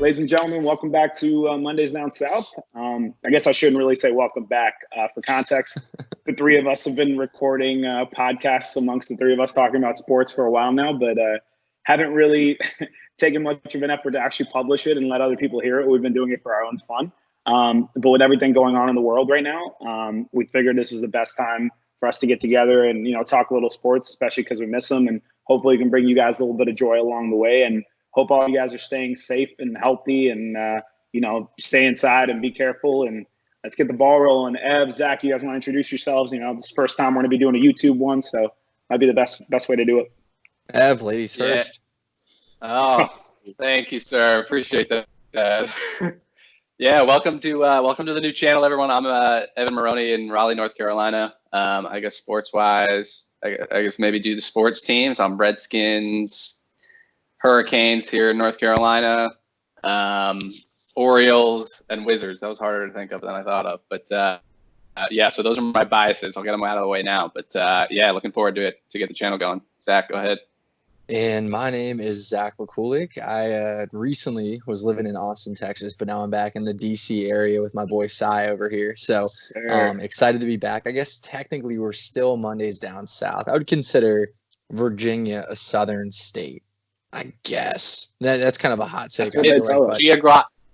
Ladies and gentlemen, welcome back to Mondays Down South. I guess I shouldn't really say welcome back. For context, the three of us have been recording podcasts amongst the three of us talking about sports for a while now, but haven't really taken much of an effort to actually publish it and let other people hear it. We've been doing it for our own fun. But with everything going on in the world right now, we figured this is the best time for us to get together and, talk a little sports, especially because we miss them. And hopefully we can bring you guys a little bit of joy along the way. And hope all you guys are staying safe and healthy and, stay inside and be careful. And let's get the ball rolling. Ev, Zach, you guys want to introduce yourselves? This is the first time we're going to be doing a YouTube one, so might be the best way to do it. Ev, ladies first. Oh, thank you, sir. Appreciate that. Yeah, welcome to the new channel, everyone. I'm Evan Maroney in Raleigh, North Carolina. I guess sports-wise, I guess maybe do the sports teams. I'm Redskins, Hurricanes here in North Carolina, Orioles, and Wizards. That was harder to think of than I thought of. But so those are my biases. I'll get them out of the way now. But looking forward to it, to get the channel going. Zach, go ahead. And my name is Zach Wakulik. I recently was living in Austin, Texas, but now I'm back in the DC area with my boy Cy over here. So excited to be back. I guess technically we're still Mondays Down South. I would consider Virginia a southern state. I guess that's kind of a hot take.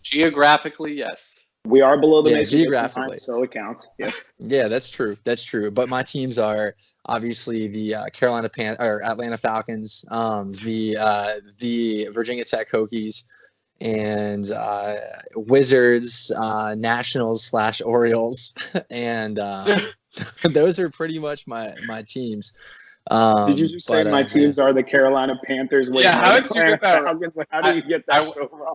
Geographically, yes. We are below the geographically line, so it counts. Yes. Yeah, that's true. That's true. But my teams are obviously the Atlanta Falcons, the Virginia Tech Hokies, and Wizards, Nationals / Orioles, and those are pretty much my teams. Did you just say my teams are the Carolina Panthers? How did you get that? How do you get that so wrong?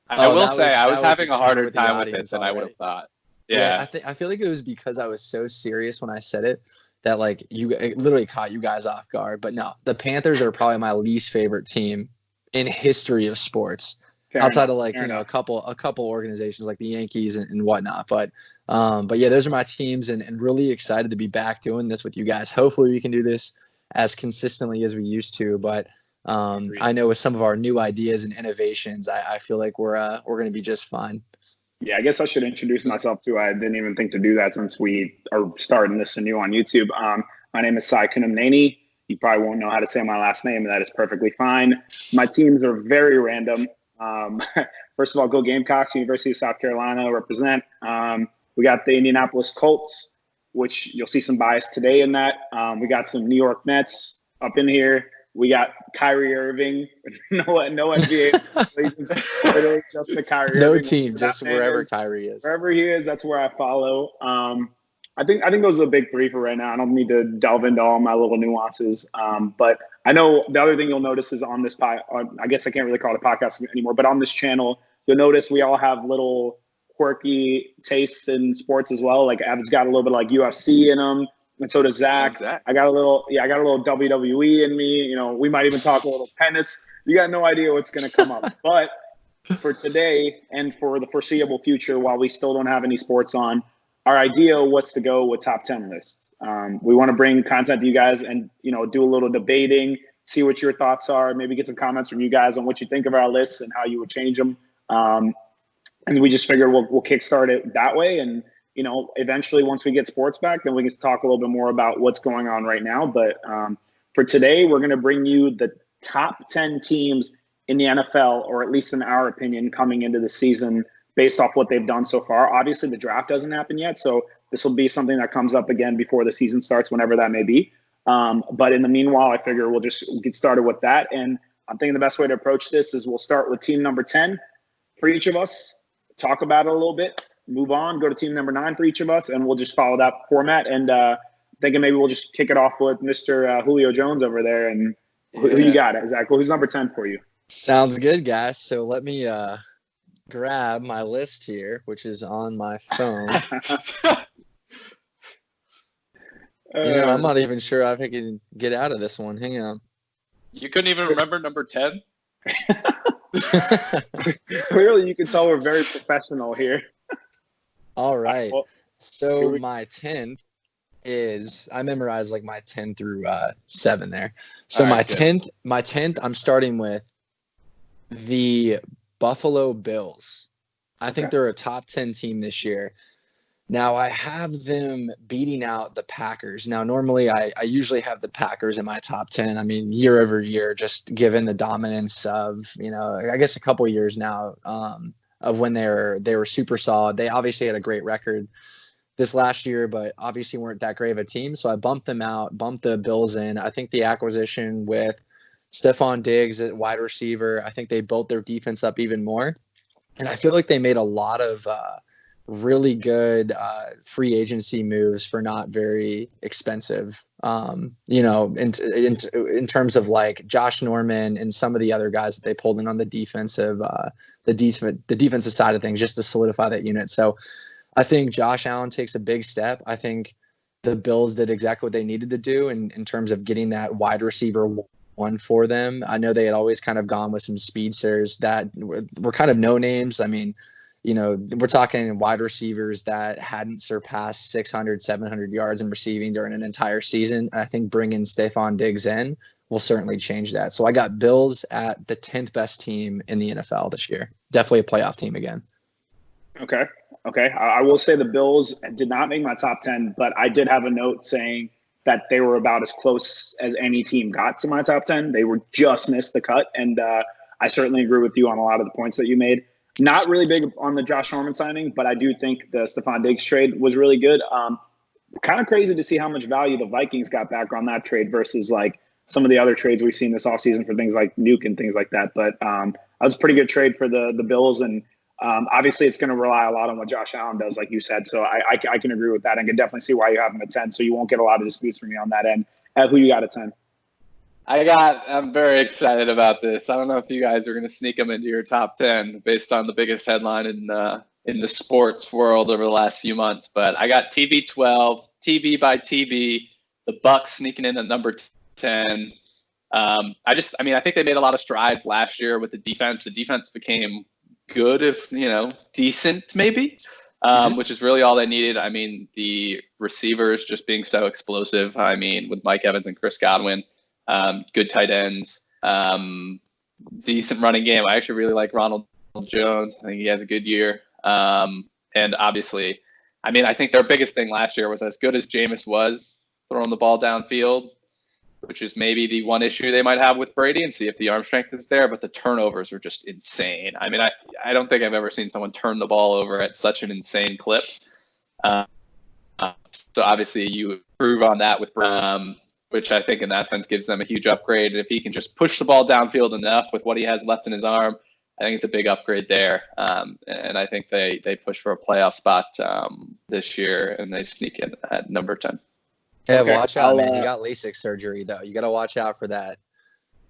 I will say I was having a harder time with it than I would have thought. Yeah, I feel like it was because I was so serious when I said it that it literally caught you guys off guard. But no, the Panthers are probably my least favorite team in history of sports, outside of a couple organizations like the Yankees and whatnot. But yeah, those are my teams, and really excited to be back doing this with you guys. Hopefully we can do this as consistently as we used to, but I know with some of our new ideas and innovations, I feel like we're going to be just fine. Yeah, I guess I should introduce myself too. I didn't even think to do that since we are starting this anew on YouTube. My name is Cy Kunamnani. You probably won't know how to say my last name, and that is perfectly fine. My teams are very random. First of all, go Gamecocks, University of South Carolina, represent. We got the Indianapolis Colts, which you'll see some bias today in that. We got some New York Mets up in here. We got Kyrie Irving. No NBA. Literally just the Kyrie no Irving. Team, just wherever Kyrie is. Wherever he is, that's where I follow. I think those are the big three for right now. I don't need to delve into all my little nuances. But I know the other thing you'll notice is on this I guess I can't really call it a podcast anymore, but on this channel, you'll notice we all have little quirky tastes in sports as well. Like Ev's got a little bit of UFC in him. And so does Zach. Exactly. I got a little WWE in me. We might even talk a little tennis. You got no idea what's going to come up. But for today and for the foreseeable future, while we still don't have any sports on, our idea was to go with top 10 lists. We want to bring content to you guys and, do a little debating, see what your thoughts are, maybe get some comments from you guys on what you think of our lists and how you would change them. And we just figured we'll kickstart it that way. And, eventually once we get sports back, then we can talk a little bit more about what's going on right now. But for today, we're going to bring you the top 10 teams in the NFL, or at least in our opinion, coming into the season based off what they've done so far. Obviously, the draft doesn't happen yet, so this will be something that comes up again before the season starts, whenever that may be. But in the meanwhile, I figure we'll just get started with that. And I'm thinking the best way to approach this is we'll start with team number 10 for each of us, talk about it a little bit, move on, go to team number 9 for each of us, and we'll just follow that format. And thinking maybe we'll just kick it off with Mr. Julio Jones over there. And who you got, Zach? Who's number 10 for you? Sounds good, guys. So let me grab my list here, which is on my phone. I'm not even sure if I can get out of this one. Hang on. You couldn't even remember number 10? Clearly, you can tell we're very professional here. All right. So my 10th is, I memorized like my 10 through 7 there. So my 10th, I'm starting with the Buffalo Bills. I think they're a top 10 team this year. Now, I have them beating out the Packers. Now, normally I usually have the Packers in my top 10. I mean, year over year, just given the dominance of, I guess a couple of years now of when they were super solid. They obviously had a great record this last year, but obviously weren't that great of a team. So I bumped them out, bumped the Bills in. I think the acquisition with Stephon Diggs at wide receiver, I think they built their defense up even more. And I feel like they made a lot of really good free agency moves for not very expensive, in terms of like Josh Norman and some of the other guys that they pulled in on the defensive side of things just to solidify that unit. So I think Josh Allen takes a big step. I think the Bills did exactly what they needed to do in terms of getting that wide receiver one for them. I know they had always kind of gone with some speedsters that were kind of no names. I mean, we're talking wide receivers that hadn't surpassed 600, 700 yards in receiving during an entire season. I think bringing Stephon Diggs in will certainly change that. So I got Bills at the 10th best team in the NFL this year. Definitely a playoff team again. Okay. I will say the Bills did not make my top 10, but I did have a note saying that they were about as close as any team got to my top 10. They were just missed the cut. And I certainly agree with you on a lot of the points that you made. Not really big on the Josh Norman signing, but I do think the Stephon Diggs trade was really good. Kind of crazy to see how much value the Vikings got back on that trade versus like some of the other trades we've seen this offseason for things like Nuke and things like that. But that was a pretty good trade for the Bills. And obviously it's going to rely a lot on what Josh Allen does, like you said. So I can agree with that. I can definitely see why you have him at 10. So you won't get a lot of disputes from me on that end. Who you got at 10? I'm very excited about this. I don't know if you guys are going to sneak them into your top 10 based on the biggest headline in the sports world over the last few months. But I got TB12, TB by TB, the Bucks sneaking in at number 10. I think they made a lot of strides last year with the defense. The defense became good, if decent maybe, which is really all they needed. I mean, the receivers just being so explosive. I mean, with Mike Evans and Chris Godwin. Good tight ends, decent running game. I actually really like Ronald Jones. I think he has a good year. And obviously, I think their biggest thing last year was as good as Jameis was throwing the ball downfield, which is maybe the one issue they might have with Brady, and see if the arm strength is there. But the turnovers are just insane. I don't think I've ever seen someone turn the ball over at such an insane clip. So obviously you improve on that with which I think in that sense gives them a huge upgrade. And if he can just push the ball downfield enough with what he has left in his arm, I think it's a big upgrade there. And I think they push for a playoff spot this year, and they sneak in at number 10. Yeah, watch out, man. You got LASIK surgery, though. You got to watch out for that.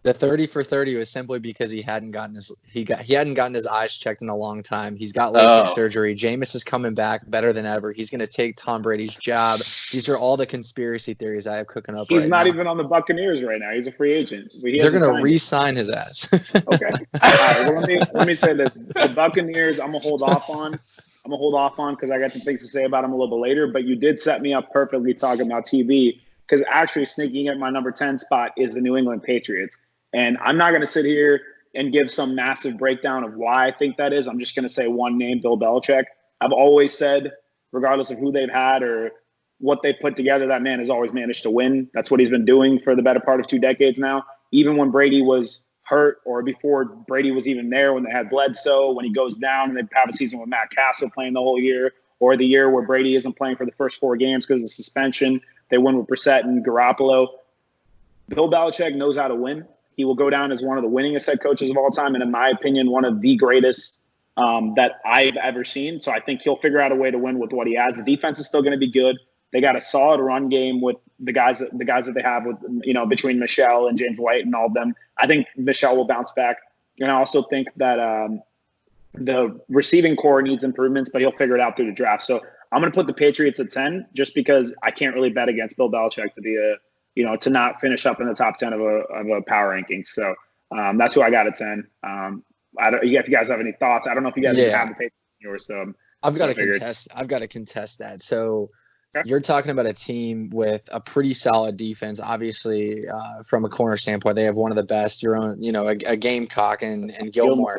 The 30 for 30 was simply because he hadn't gotten his eyes checked in a long time. He's got LASIK surgery. Jameis is coming back better than ever. He's going to take Tom Brady's job. These are all the conspiracy theories I have cooking up. He's not even on the Buccaneers right now. He's a free agent. They're going to re-sign his ass. Okay. All right. Well, let me say this: the Buccaneers, I'm gonna hold off on because I got some things to say about them a little bit later. But you did set me up perfectly talking about TV, because actually sneaking at my number 10 spot is the New England Patriots. And I'm not going to sit here and give some massive breakdown of why I think that is. I'm just going to say one name, Bill Belichick. I've always said, regardless of who they've had or what they've put together, that man has always managed to win. That's what he's been doing for the better part of 2 decades now. Even when Brady was hurt, or before Brady was even there, when they had Bledsoe, when he goes down and they have a season with Matt Castle playing the whole year, or the year where Brady isn't playing for the first 4 games because of suspension, they win with Brissett and Garoppolo. Bill Belichick knows how to win. He will go down as one of the winningest head coaches of all time, and in my opinion, one of the greatest that I've ever seen. So I think he'll figure out a way to win with what he has. The defense is still going to be good. They got a solid run game with the guys that they have with, between Michelle and James White and all of them. I think Michelle will bounce back. And I also think that the receiving core needs improvements, but he'll figure it out through the draft. So I'm going to put the Patriots at 10 just because I can't really bet against Bill Belichick to be to not finish up in the top 10 of a power ranking. So that's who I got at 10. If you guys have any thoughts, I don't know if you guys have the Patriots in yours. So I've got to contest that. So you're talking about a team with a pretty solid defense. Obviously, from a corner standpoint, they have one of the best. Your own, a Gamecock and Gilmore.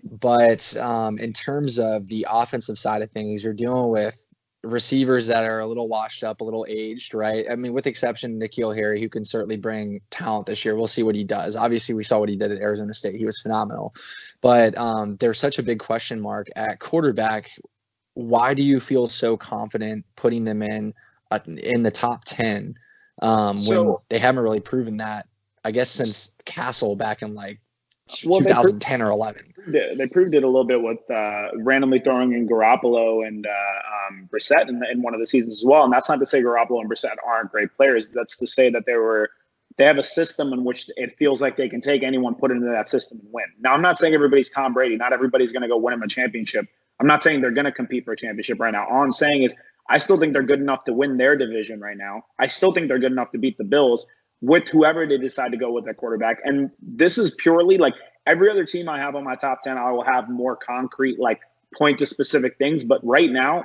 But in terms of the offensive side of things, you're dealing with receivers that are a little washed up, a little aged, right? I mean, with exception of N'Keal Harry, who can certainly bring talent this year. We'll see what he does. Obviously, we saw what he did at Arizona State. He was phenomenal. But there's such a big question mark at quarterback. Why do you feel so confident putting them in the top 10 when they haven't really proven that, I guess, since Castle back in 2010 or 11? They proved it a little bit with randomly throwing in Garoppolo and Brissett in one of the seasons as well. And that's not to say Garoppolo and Brissett aren't great players. That's to say that they have a system in which it feels like they can take anyone, put it into that system and win. Now, I'm not saying everybody's Tom Brady. Not everybody's going to go win him a championship. I'm not saying they're going to compete for a championship right now. All I'm saying is I still think they're good enough to win their division right now. I still think they're good enough to beat the Bills with whoever they decide to go with at quarterback. And this is purely every other team I have on my top 10, I will have more concrete, point to specific things. But right now,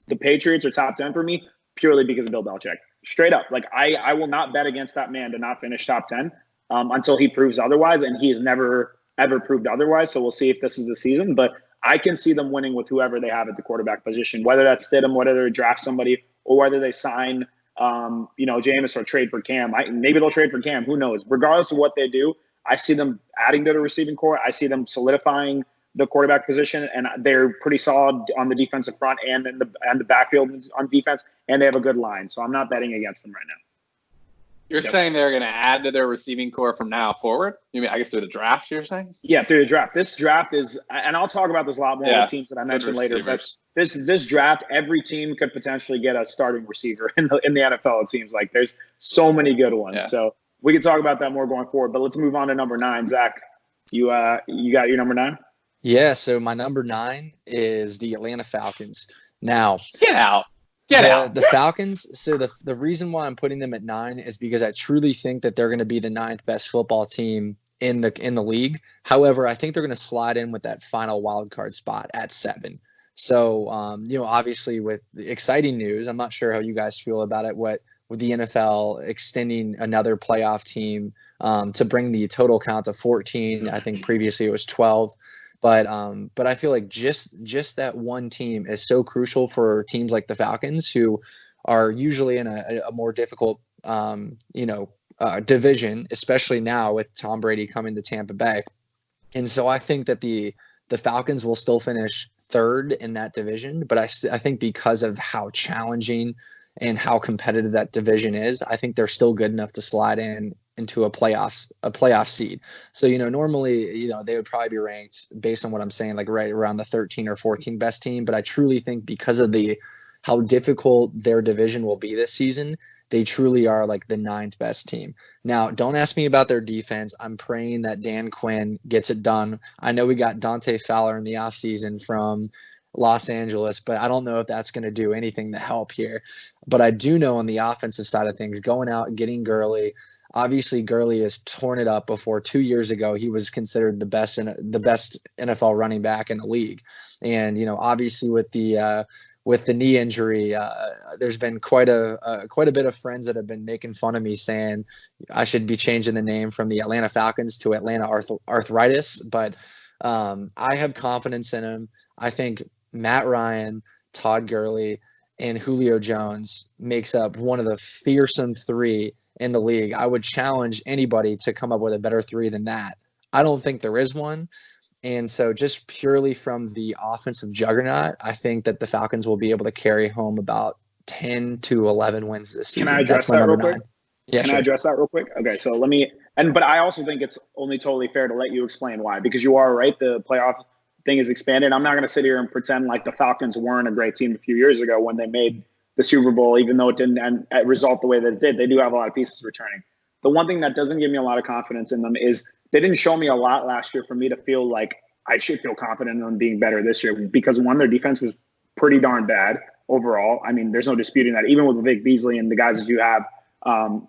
the Patriots are top 10 for me purely because of Bill Belichick. Straight up. I will not bet against that man to not finish top 10 until he proves otherwise. And he has never, ever proved otherwise. So we'll see if this is the season. But I can see them winning with whoever they have at the quarterback position, whether that's Stidham, whether they draft somebody, or whether they sign, Jameis or trade for Cam. Maybe they'll trade for Cam. Who knows? Regardless of what they do, I see them adding to the receiving core. I see them solidifying the quarterback position, and they're pretty solid on the defensive front and in the backfield on defense, and they have a good line. So I'm not betting against them right now. You're saying they're going to add to their receiving core from now forward? You mean, I guess, through the draft, you're saying? Yeah, through the draft. This draft is, and I'll talk about this a lot more with teams that I mentioned later, but this draft, every team could potentially get a starting receiver in the NFL, it seems like. There's so many good ones. Yeah. So we can talk about that more going forward, but let's move on to number 9. Zach, you got your number 9? Yeah, so my number 9 is the Atlanta Falcons. Now, get out. The Falcons, so the reason why I'm putting them at 9 is because I truly think that they're going to be the 9th best football team in the league. However, I think they're going to slide in with that final wild card spot at 7. So, obviously with exciting news, I'm not sure how you guys feel about it, with the NFL extending another playoff team to bring the total count to 14. I think previously it was 12. But I feel like just that one team is so crucial for teams like the Falcons, who are usually in a more difficult, division, especially now with Tom Brady coming to Tampa Bay. And so I think that the Falcons will still finish 3rd in that division. But I think because of how challenging and how competitive that division is, I think they're still good enough to slide into a playoff seed. So, normally, they would probably be ranked based on what I'm saying, right around the 13 or 14 best team. But I truly think because of how difficult their division will be this season, they truly are the 9th best team. Now, don't ask me about their defense. I'm praying that Dan Quinn gets it done. I know we got Dante Fowler in the offseason from Los Angeles, but I don't know if that's going to do anything to help here. But I do know on the offensive side of things, going out and getting Gurley. Obviously, Gurley has torn it up before. 2 years ago, he was considered the best NFL running back in the league. And obviously with the knee injury, there's been quite a bit of friends that have been making fun of me, saying I should be changing the name from the Atlanta Falcons to Atlanta Arthritis. But I have confidence in him. I think Matt Ryan, Todd Gurley, and Julio Jones makes up one of the fearsome 3 in the league. I would challenge anybody to come up with a better 3 than that. I don't think there is one. And so just purely from the offensive juggernaut, I think that the Falcons will be able to carry home about 10 to 11 wins this season. Can I address that real quick? Yeah, Can I address that real quick? Okay, so but I also think it's only totally fair to let you explain why, because you are right. The playoff thing is expanded. I'm not going to sit here and pretend like the Falcons weren't a great team a few years ago when they made the Super Bowl, even though it didn't result the way that it did. They do have a lot of pieces returning. The one thing that doesn't give me a lot of confidence in them is they didn't show me a lot last year for me to feel like I should feel confident in them being better this year, because one, their defense was pretty darn bad overall. I mean, there's no disputing that. Even with Vic Beasley and the guys that you have,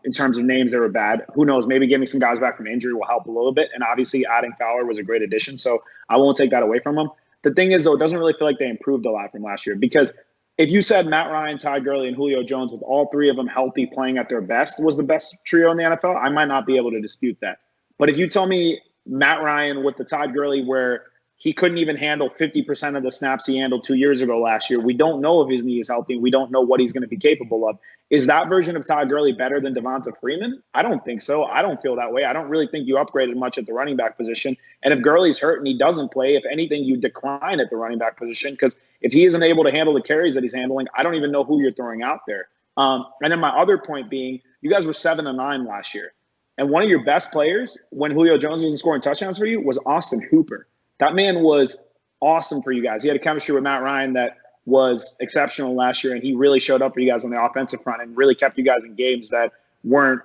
in terms of names, they were bad. Who knows? Maybe getting some guys back from injury will help a little bit. And obviously adding Fowler was a great addition. So I won't take that away from them. The thing is, though, it doesn't really feel like they improved a lot from last year, because if you said Matt Ryan, Todd Gurley, and Julio Jones, with all three of them healthy, playing at their best, was the best trio in the NFL, I might not be able to dispute that. But if you tell me Matt Ryan with the Todd Gurley, where he couldn't even handle 50% of the snaps he handled 2 years ago last year, we don't know if his knee is healthy. We don't know what he's going to be capable of. Is that version of Todd Gurley better than Devonta Freeman? I don't think so. I don't feel that way. I don't really think you upgraded much at the running back position. And if Gurley's hurt and he doesn't play, if anything, you decline at the running back position, because if he isn't able to handle the carries that he's handling, I don't even know who you're throwing out there. And then my other point being, you guys were 7-9 last year. And one of your best players, when Julio Jones wasn't scoring touchdowns for you, was Austin Hooper. That man was awesome for you guys. He had a chemistry with Matt Ryan that was exceptional last year, and he really showed up for you guys on the offensive front and really kept you guys in games that weren't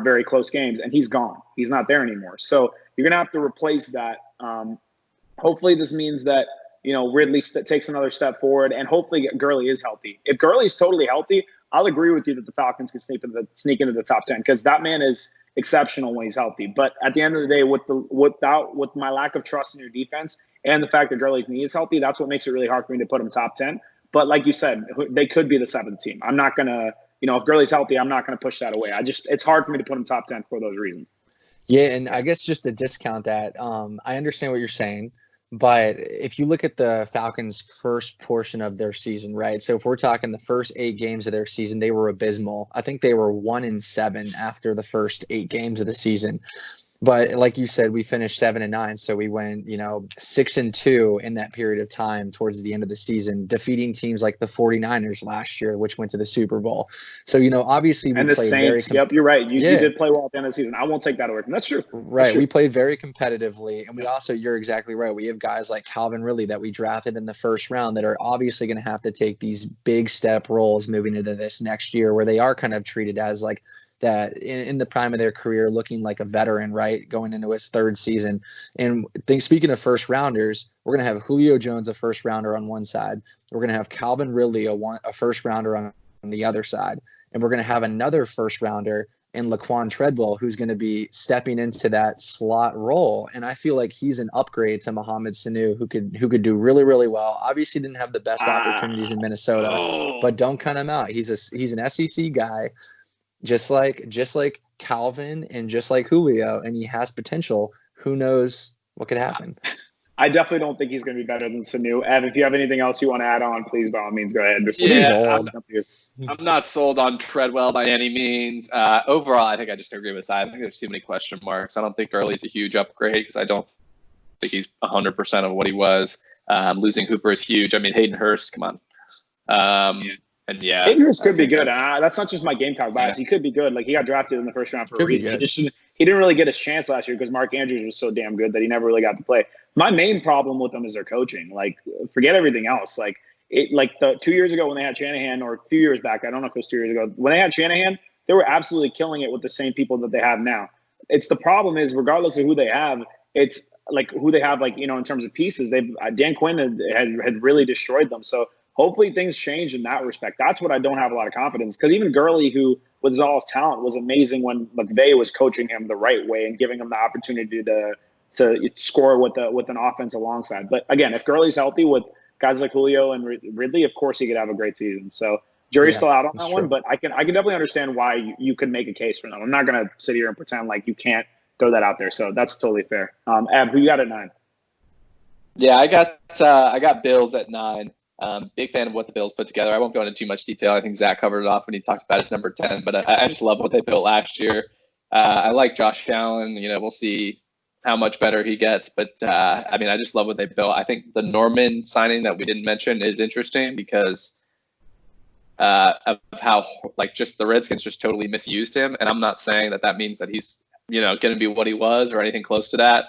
very close games. And he's gone. He's not there anymore. So you're going to have to replace that. Hopefully this means that, Ridley takes another step forward, and hopefully Gurley is healthy. If Gurley's totally healthy, I'll agree with you that the Falcons can sneak into the top 10, because that man is exceptional when he's healthy. But at the end of the day, with my lack of trust in your defense and the fact that Gurley's knee is healthy, that's what makes it really hard for me to put him top 10. But like you said, they could be the 7th team. I'm not going to, if Gurley's healthy, I'm not going to push that away. It's hard for me to put him top 10 for those reasons. Yeah, and I guess just to discount that, I understand what you're saying. But if you look at the Falcons' first portion of their season, right? So if we're talking the first 8 games of their season, they were abysmal. I think they were 1-7 after the first 8 games of the season. But like you said, we finished 7-9, so we went, 6-2 in that period of time towards the end of the season, defeating teams like the 49ers last year, which went to the Super Bowl. So, obviously we played Saints. Yep, you're right. You did play well at the end of the season. I won't take that away from. That's true. Right. That's true. We played very competitively, and we also, you're exactly right. We have guys like Calvin Ridley that we drafted in the first round that are obviously going to have to take these big step roles moving into this next year, where they are kind of treated as like that in the prime of their career, looking like a veteran, right, going into his 3rd season. And speaking of first rounders, we're going to have Julio Jones, a first rounder on one side. We're going to have Calvin Ridley, a first rounder on the other side. And we're going to have another first rounder in Laquan Treadwell, who's going to be stepping into that slot role. And I feel like he's an upgrade to Mohamed Sanu, who could do really, really well. Obviously didn't have the best opportunities in Minnesota, but don't cut him out. He's an SEC guy, just like Calvin and just like Julio, and he has potential. Who knows what could happen? I definitely don't think he's going to be better than Sanu. Ev, if you have anything else you want to add on, please, by all means, go ahead. I'm not sold on Treadwell by any means. Overall, I think I just agree with Sai. I think there's too many question marks. I don't think Gurley's a huge upgrade, because I don't think he's 100% of what he was. Losing Hooper is huge. I mean, Hayden Hurst, come on. And Hayden Hurst could be good. That's not just my Gamecock bias. He could be good. Like, he got drafted in the first round for a reason. He didn't really get his chance last year because Mark Andrews was so damn good that he never really got to play. My main problem with them is their coaching. Like, forget everything else. Like 2 years ago when they had Shanahan, or a few years back, I don't know if it was 2 years ago, when they had Shanahan, they were absolutely killing it with the same people that they have now. It's the problem is, regardless of who they have, it's like who they have, like, in terms of pieces. Dan Quinn had really destroyed them. So hopefully things change in that respect. That's what I don't have a lot of confidence, because even Gurley, who with all his talent, was amazing when McVay was coaching him the right way and giving him the opportunity to score with an offense alongside. But again, if Gurley's healthy with guys like Julio and Ridley, of course he could have a great season. So jury's still out on that one, but I can definitely understand why you could make a case for them. I'm not going to sit here and pretend like you can't throw that out there. So that's totally fair. Ab, who you got at 9? Yeah, I got Bills at 9. Big fan of what the Bills put together. I won't go into too much detail. I think Zach covered it off when he talked about his number 10, but I just love what they built last year. I like Josh Allen. We'll see how much better he gets, but I just love what they built. I think the Norman signing that we didn't mention is interesting because of how, like, just the Redskins just totally misused him. And I'm not saying that means that he's, going to be what he was or anything close to that.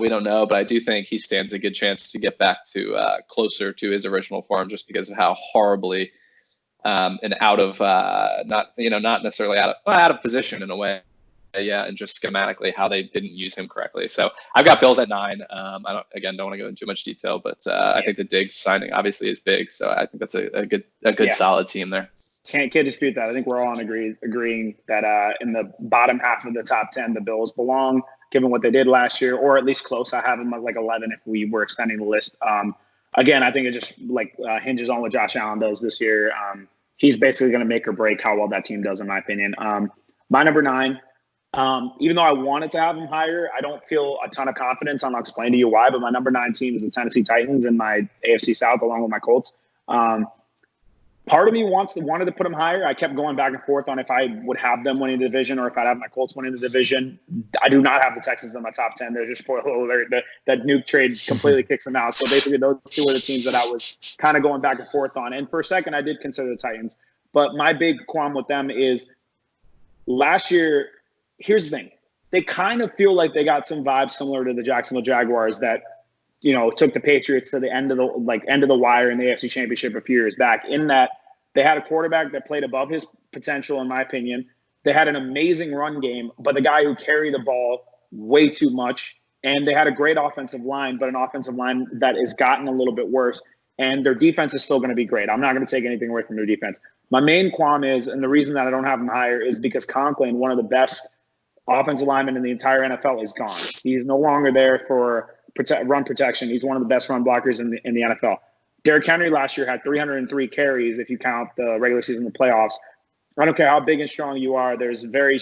We don't know, but I do think he stands a good chance to get back to closer to his original form, just because of how horribly and out of not necessarily out of position in a way, and just schematically how they didn't use him correctly. So I've got Bills at 9. I don't want to go into too much detail, but I think the Diggs signing obviously is big, so I think that's a good solid team there. Can't dispute that. I think we're all agreeing that in the bottom half of the top 10, the Bills belong, given what they did last year, or at least close. I have them at like 11 if we were extending the list. again, I think it just hinges on what Josh Allen does this year. He's basically going to make or break how well that team does, in my opinion. My number 9, even though I wanted to have him higher, I don't feel a ton of confidence. I'll explain to you why, but my number 9 team is the Tennessee Titans in my AFC South along with my Colts. Part of me wanted to put them higher. I kept going back and forth on if I would have them winning the division or if I'd have my Colts winning the division. I do not have the Texans in my top 10. They're just that nuke trade completely kicks them out. So basically those two were the teams that I was kind of going back and forth on. And for a second, I did consider the Titans. But my big qualm with them is last year, here's the thing. They kind of feel like they got some vibes similar to the Jacksonville Jaguars that, took the Patriots to the end of the wire in the AFC Championship a few years back, in that they had a quarterback that played above his potential, in my opinion. They had an amazing run game, but the guy who carried the ball way too much. And they had a great offensive line, but an offensive line that has gotten a little bit worse. And their defense is still going to be great. I'm not going to take anything away from their defense. My main qualm is, and the reason that I don't have them higher, is because Conklin, one of the best offensive linemen in the entire NFL, is gone. He's no longer there for run protection. He's one of the best run blockers in the NFL. Derrick Henry last year had 303 carries if you count the regular season and the playoffs. I don't care how big and strong you are. There's a very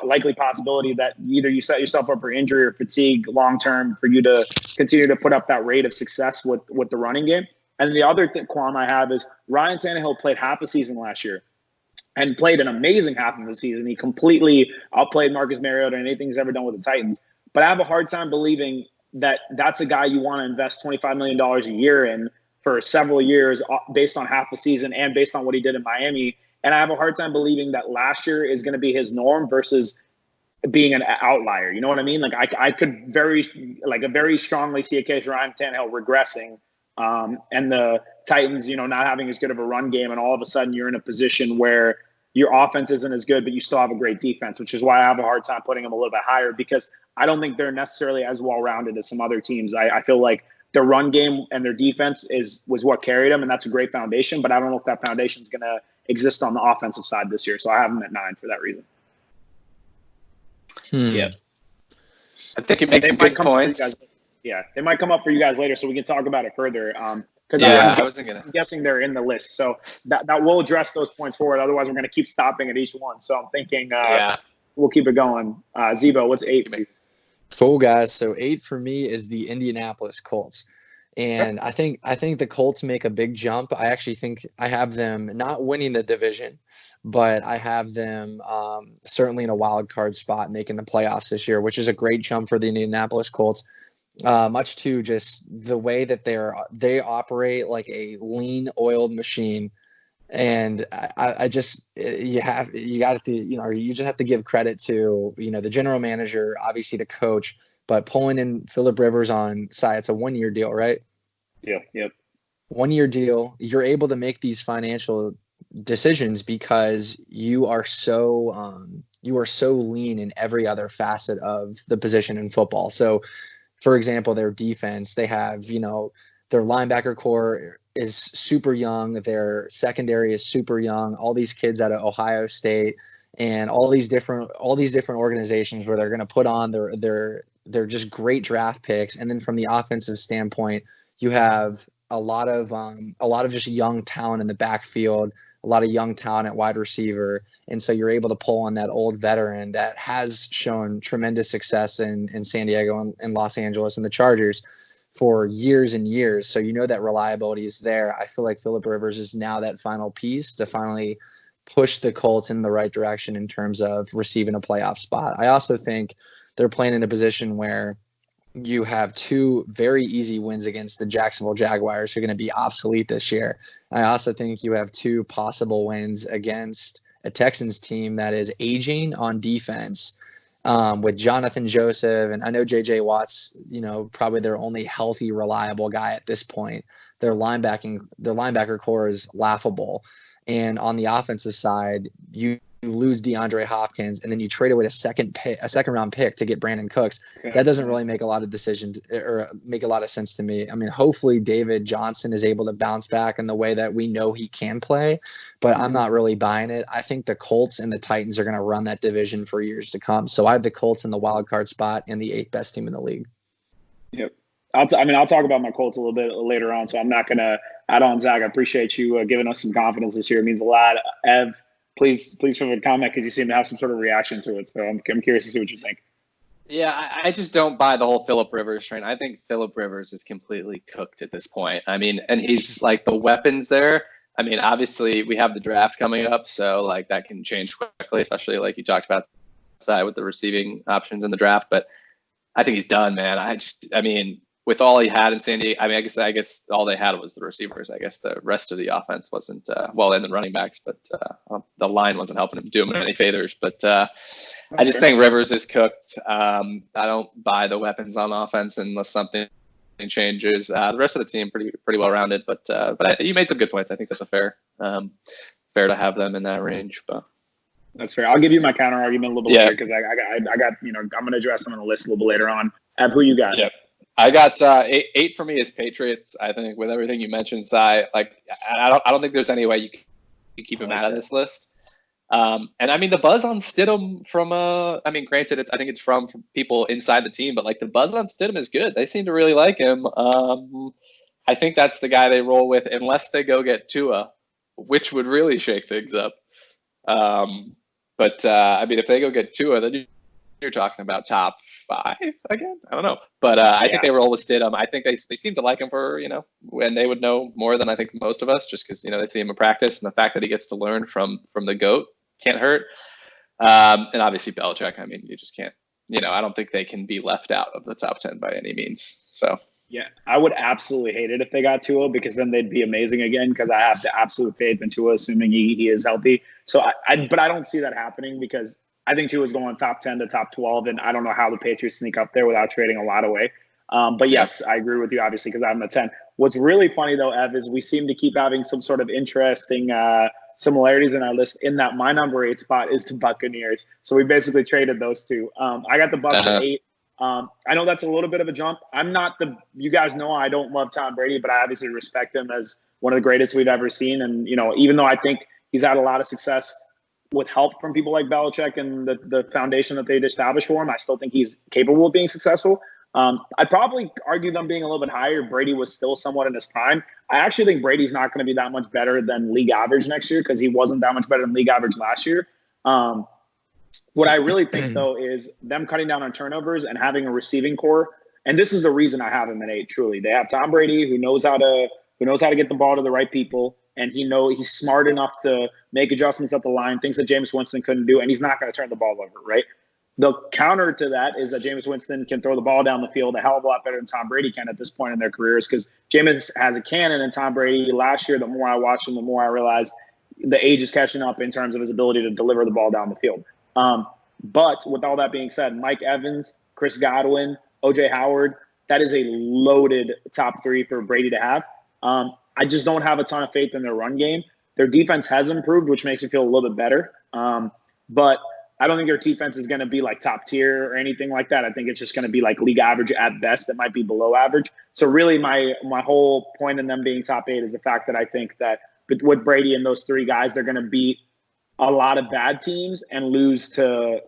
likely possibility that either you set yourself up for injury or fatigue long-term for you to continue to put up that rate of success with the running game. And the other qualm I have is Ryan Tannehill played half a season last year and played an amazing half of the season. He completely outplayed Marcus Mariota and anything he's ever done with the Titans. But I have a hard time believing that that's a guy you want to invest $25 million a year in for several years based on half the season and based on what he did in Miami. And I have a hard time believing that last year is going to be his norm versus being an outlier. You know what I mean? I could very strongly see a case Ryan Tannehill regressing and the Titans, not having as good of a run game. And all of a sudden you're in a position where your offense isn't as good, but you still have a great defense, which is why I have a hard time putting them a little bit higher, because I don't think they're necessarily as well-rounded as some other teams. I feel like their run game and their defense was what carried them, and that's a great foundation, but I don't know if that foundation is going to exist on the offensive side this year. So I have them at 9 for that reason. Yeah. I think it makes good points. Yeah, they might come up for you guys later so we can talk about it further. Because I'm guessing they're in the list. So that will address those points forward. Otherwise, we're going to keep stopping at each one. So I'm thinking we'll keep it going. Zebo, what's 8 for you? Cool, guys. So 8 for me is the Indianapolis Colts. And I think the Colts make a big jump. I actually think I have them not winning the division, but I have them certainly in a wild card spot making the playoffs this year, which is a great jump for the Indianapolis Colts. Much to just the way that they operate like a lean oiled machine. And I just, you just have to give credit to, the general manager, obviously the coach, but pulling in Phillip Rivers on side, it's a 1-year deal, right? Yeah. Yep. 1-year deal. You're able to make these financial decisions because you are so lean in every other facet of the position in football. So, for example, their defense, they have, their linebacker core is super young. Their secondary is super young. All these kids out of Ohio State and all these different organizations where they're going to put on their just great draft picks. And then from the offensive standpoint, you have a lot of just young talent in the backfield, a lot of young talent at wide receiver. And so you're able to pull on that old veteran that has shown tremendous success in San Diego and Los Angeles and the Chargers for years and years. So that reliability is there. I feel like Phillip Rivers is now that final piece to finally push the Colts in the right direction in terms of receiving a playoff spot. I also think they're playing in a position where you have 2 very easy wins against the Jacksonville Jaguars, who are going to be obsolete this year. I also think you have 2 possible wins against a Texans team that is aging on defense, with Jonathan Joseph. And I know J.J. Watt's, probably their only healthy, reliable guy at this point. Their linebacker core is laughable. And on the offensive side, you lose DeAndre Hopkins, and then you trade away a second round pick to get Brandon Cooks. That doesn't really make a lot of sense to me. I mean, hopefully David Johnson is able to bounce back in the way that we know he can play, but I'm not really buying it. I think the Colts and the Titans are going to run that division for years to come. So I have the Colts in the wild card spot and the 8th best team in the league. Yep. I'll talk about my Colts a little bit later on, so I'm not going to add on. Zach, I appreciate you giving us some confidence this year. It means a lot. Ev, please feel free to comment because you seem to have some sort of reaction to it. So I'm curious to see what you think. Yeah, I just don't buy the whole Phillip Rivers train. I think Phillip Rivers is completely cooked at this point. I mean, and he's like the weapons there. I mean, obviously we have the draft coming up, so like that can change quickly, especially like you talked about side with the receiving options in the draft. But I think he's done, man. I mean, with all he had in San Diego, I mean, I guess all they had was the receivers. I guess the rest of the offense wasn't and the running backs, but the line wasn't helping him do him any favors. But I just think Rivers is cooked. I don't buy the weapons on offense unless something changes. The rest of the team pretty well rounded, but you made some good points. I think that's a fair to have them in that range. But that's fair. I'll give you my counter argument a little bit later because I got I'm going to address them on the list a little bit later on. Ab, who you got? Yep. I got eight for me is Patriots. I think with everything you mentioned, Cy, like I don't think there's any way you can keep him out of this list. And I mean the buzz on Stidham from I mean granted I think it's from people inside the team, but like the buzz on Stidham is good. They seem to really like him. I think that's the guy they roll with unless they go get Tua, which would really shake things up. But I mean if they go get Tua, then you're talking about top 5 again. I don't know, but I think they roll with Stidham. I think they seem to like him for and they would know more than I think most of us, just because they see him in practice, and the fact that he gets to learn from the GOAT can't hurt. And obviously Belichick. I mean, you just can't. I don't think they can be left out of the top 10 by any means. So yeah, I would absolutely hate it if they got Tua because then they'd be amazing again. Because I have the absolute faith in Tua, assuming he is healthy. So but I don't see that happening because I think Tua is going top 10 to top 12, and I don't know how the Patriots sneak up there without trading a lot away. But yes, I agree with you, obviously, because I have him at 10. What's really funny, though, Ev, is we seem to keep having some sort of interesting similarities in our list in that my number 8 spot is the Buccaneers. So we basically traded those two. I got the Bucs at 8. I know that's a little bit of a jump. You guys know I don't love Tom Brady, but I obviously respect him as one of the greatest we've ever seen. And, even though I think he's had a lot of success with help from people like Belichick and the foundation that they'd established for him, I still think he's capable of being successful. I'd probably argue them being a little bit higher. Brady was still somewhat in his prime. I actually think Brady's not going to be that much better than league average next year because he wasn't that much better than league average last year. What I really think, though, is them cutting down on turnovers and having a receiving core. And this is the reason I have him at 8, truly. They have Tom Brady, who knows how to get the ball to the right people. And he's smart enough to make adjustments at the line, things that Jameis Winston couldn't do, and he's not going to turn the ball over, right? The counter to that is that Jameis Winston can throw the ball down the field a hell of a lot better than Tom Brady can at this point in their careers because Jameis has a cannon and Tom Brady, last year, the more I watched him, the more I realized the age is catching up in terms of his ability to deliver the ball down the field. But with all that being said, Mike Evans, Chris Godwin, O.J. Howard, that is a loaded top 3 for Brady to have. I just don't have a ton of faith in their run game. Their defense has improved, which makes me feel a little bit better. But I don't think their defense is going to be like top tier or anything like that. I think it's just going to be like league average at best. It might be below average. So really my whole point in them being top 8 is the fact that I think that with Brady and those 3 guys, they're going to beat a lot of bad teams and lose to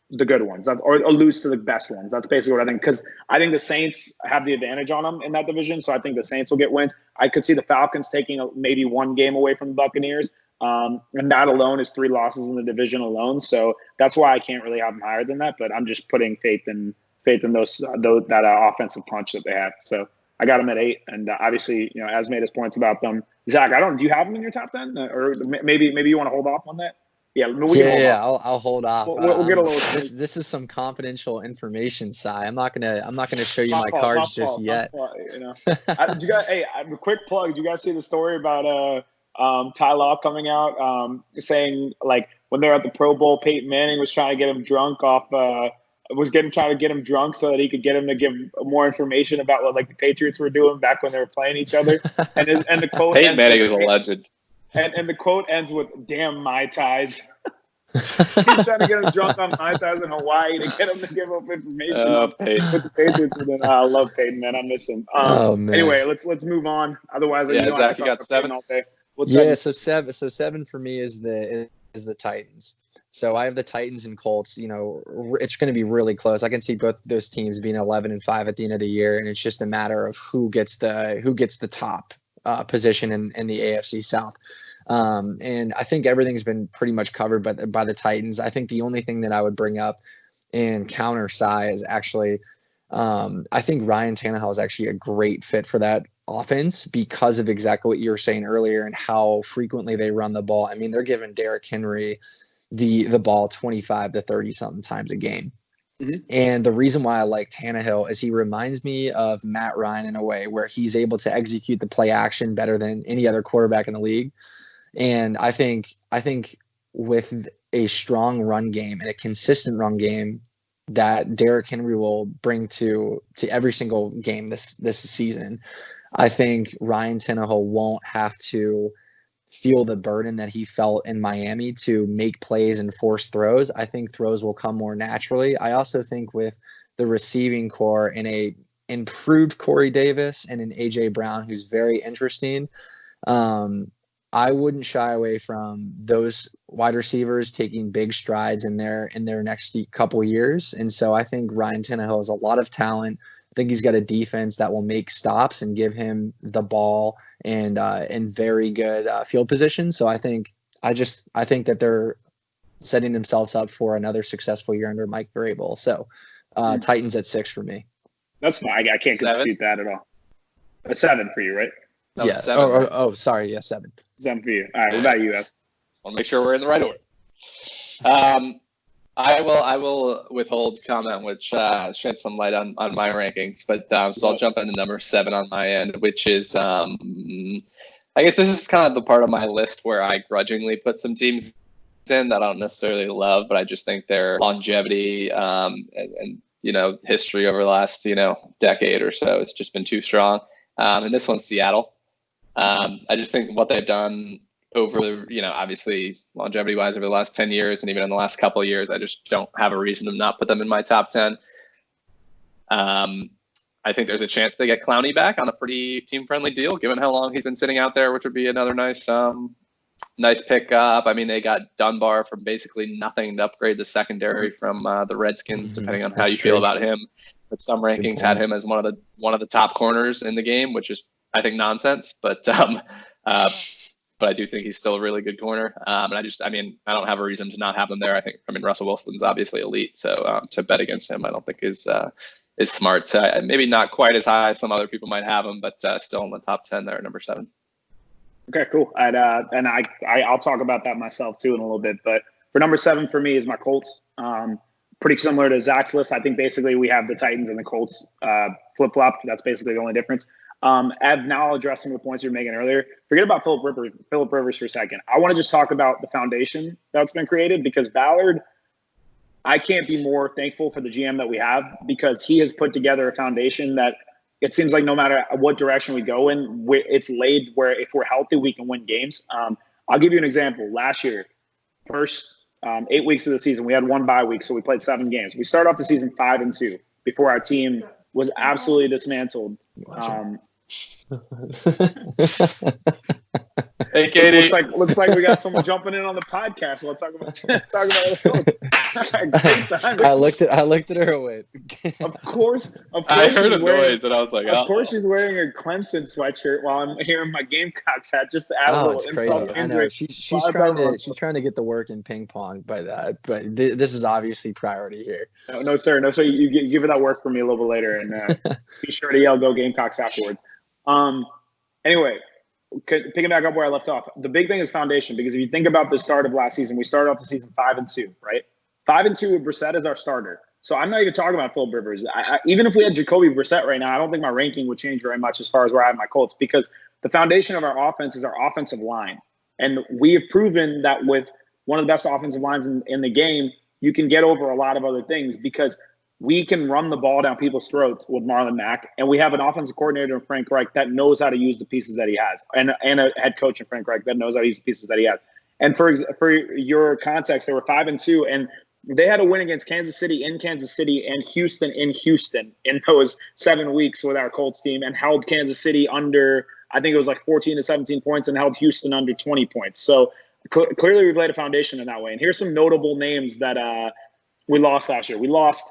the good ones or lose to the best ones. That's basically what I think, because I think the Saints have the advantage on them in that division. So I think the Saints will get wins. I could see the Falcons taking maybe 1 game away from the Buccaneers. And that alone is 3 losses in the division alone. So that's why I can't really have them higher than that, but I'm just putting faith in that offensive punch that they have. So I got them at 8. And obviously, Az made his points about them. Zach, do you have them in your top 10 or maybe you want to hold off on that? Yeah, I'll hold off. We'll get a little. This is some confidential information, Cy. I'm not gonna show you my cards just yet. Did you guys? Hey, a quick plug. Did you guys see the story about Ty Law coming out saying like when they're at the Pro Bowl, Peyton Manning was trying to get him drunk trying to get him drunk so that he could get him to give more information about what like the Patriots were doing back when they were playing each other. And the quote. Peyton Manning is a legend. And the quote ends with "damn Mai Tais." He's trying to get him drunk on Mai Tais in Hawaii to get him to give up information with the Patriots. I love Peyton, man. I miss him. Man. Anyway, let's move on. Otherwise, Zach, you got 7 all day. So 7 for me is the Titans. So I have the Titans and Colts. It's going to be really close. I can see both those teams being 11-5 at the end of the year, and it's just a matter of who gets the top position in the AFC South. And I think everything's been pretty much covered by the Titans. I think the only thing that I would bring up and counter Cy is actually, I think Ryan Tannehill is actually a great fit for that offense because of exactly what you were saying earlier and how frequently they run the ball. I mean, they're giving Derrick Henry the ball 25 to 30 something times a game. Mm-hmm. And the reason why I like Tannehill is he reminds me of Matt Ryan in a way where he's able to execute the play action better than any other quarterback in the league. And I think with a strong run game and a consistent run game that Derrick Henry will bring to every single game this season, I think Ryan Tannehill won't have to feel the burden that he felt in Miami to make plays and force throws. I think throws will come more naturally. I also think with the receiving core and a improved Corey Davis and an AJ Brown, who's very interesting, I wouldn't shy away from those wide receivers taking big strides in their next couple years. And so I think Ryan Tannehill has a lot of talent. I think he's got a defense that will make stops and give him the ball and very good field position. So I think that they're setting themselves up for another successful year under Mike Vrabel. So Titans at 6 for me. That's fine. I can't dispute that at all. A 7 for you, right? No, yeah. 7. Sorry. Yeah, 7. 7 for you. All right. What about you, Ev? I'll make sure we're in the right order. I will withhold comment, which shed some light on my rankings. But so I'll jump into number 7 on my end, which is I guess this is kind of the part of my list where I grudgingly put some teams in that I don't necessarily love, but I just think their longevity and history over the last decade or so has just been too strong. And this one's Seattle. I just think what they've done over, obviously longevity wise over the last 10 years and even in the last couple of years, I just don't have a reason to not put them in my top 10. I think there's a chance they get Clowney back on a pretty team friendly deal, given how long he's been sitting out there, which would be another nice pickup. I mean, they got Dunbar from basically nothing to upgrade the secondary from the Redskins, depending on how you feel about him. But some rankings had him as one of the top corners in the game, which is, I think, nonsense. But I do think he's still a really good corner. And I don't have a reason to not have him there. Russell Wilson's obviously elite, so to bet against him, I don't think is smart. So maybe not quite as high as some other people might have him, but still in the top 10 there at number 7. Okay, cool. I'll talk about that myself too in a little bit. But for number 7 for me is my Colts. Pretty similar to Zach's list. I think basically we have the Titans and the Colts flip-flopped. That's basically the only difference. Now addressing the points you were making earlier, forget about Phillip Rivers for a second. I want to just talk about the foundation that's been created because Ballard, I can't be more thankful for the GM that we have because he has put together a foundation that it seems like no matter what direction we go in, it's laid where if we're healthy, we can win games. I'll give you an example. Last year, first 8 weeks of the season, we had one bye week, so we played 7 games. We started off the season 5-2 before our team was absolutely dismantled. Hey, Katie. Looks like we got someone jumping in on the podcast. We'll talk about it. I looked at her away. Of course. I heard a noise and I was like, of course she's wearing a Clemson sweatshirt while I'm hearing my Gamecocks hat just to add a little insult. I know she's trying to get the work in ping pong, but this is obviously priority here. No, sir. You give her that work for me a little bit later, and be sure to yell "Go Gamecocks" afterwards. Anyway. Picking back up where I left off, the big thing is foundation, because if you think about the start of last season, we started off the season 5-2, right? 5-2 with Brissett as our starter. So I'm not even talking about Phillip Rivers. Even if we had Jacoby Brissett right now, I don't think my ranking would change very much as far as where I have my Colts, because the foundation of our offense is our offensive line. And we have proven that with one of the best offensive lines in the game, you can get over a lot of other things because we can run the ball down people's throats with Marlon Mack, and we have an offensive coordinator in Frank Reich that knows how to use the pieces that he has, and a head coach in Frank Reich that knows how to use the pieces that he has. And for your context, they were 5-2, and they had a win against Kansas City in Kansas City and Houston in Houston in those 7 weeks with our Colts team, and held Kansas City under, I think it was like 14 to 17 points, and held Houston under 20 points. So clearly we've laid a foundation in that way. And here's some notable names that we lost last year. We lost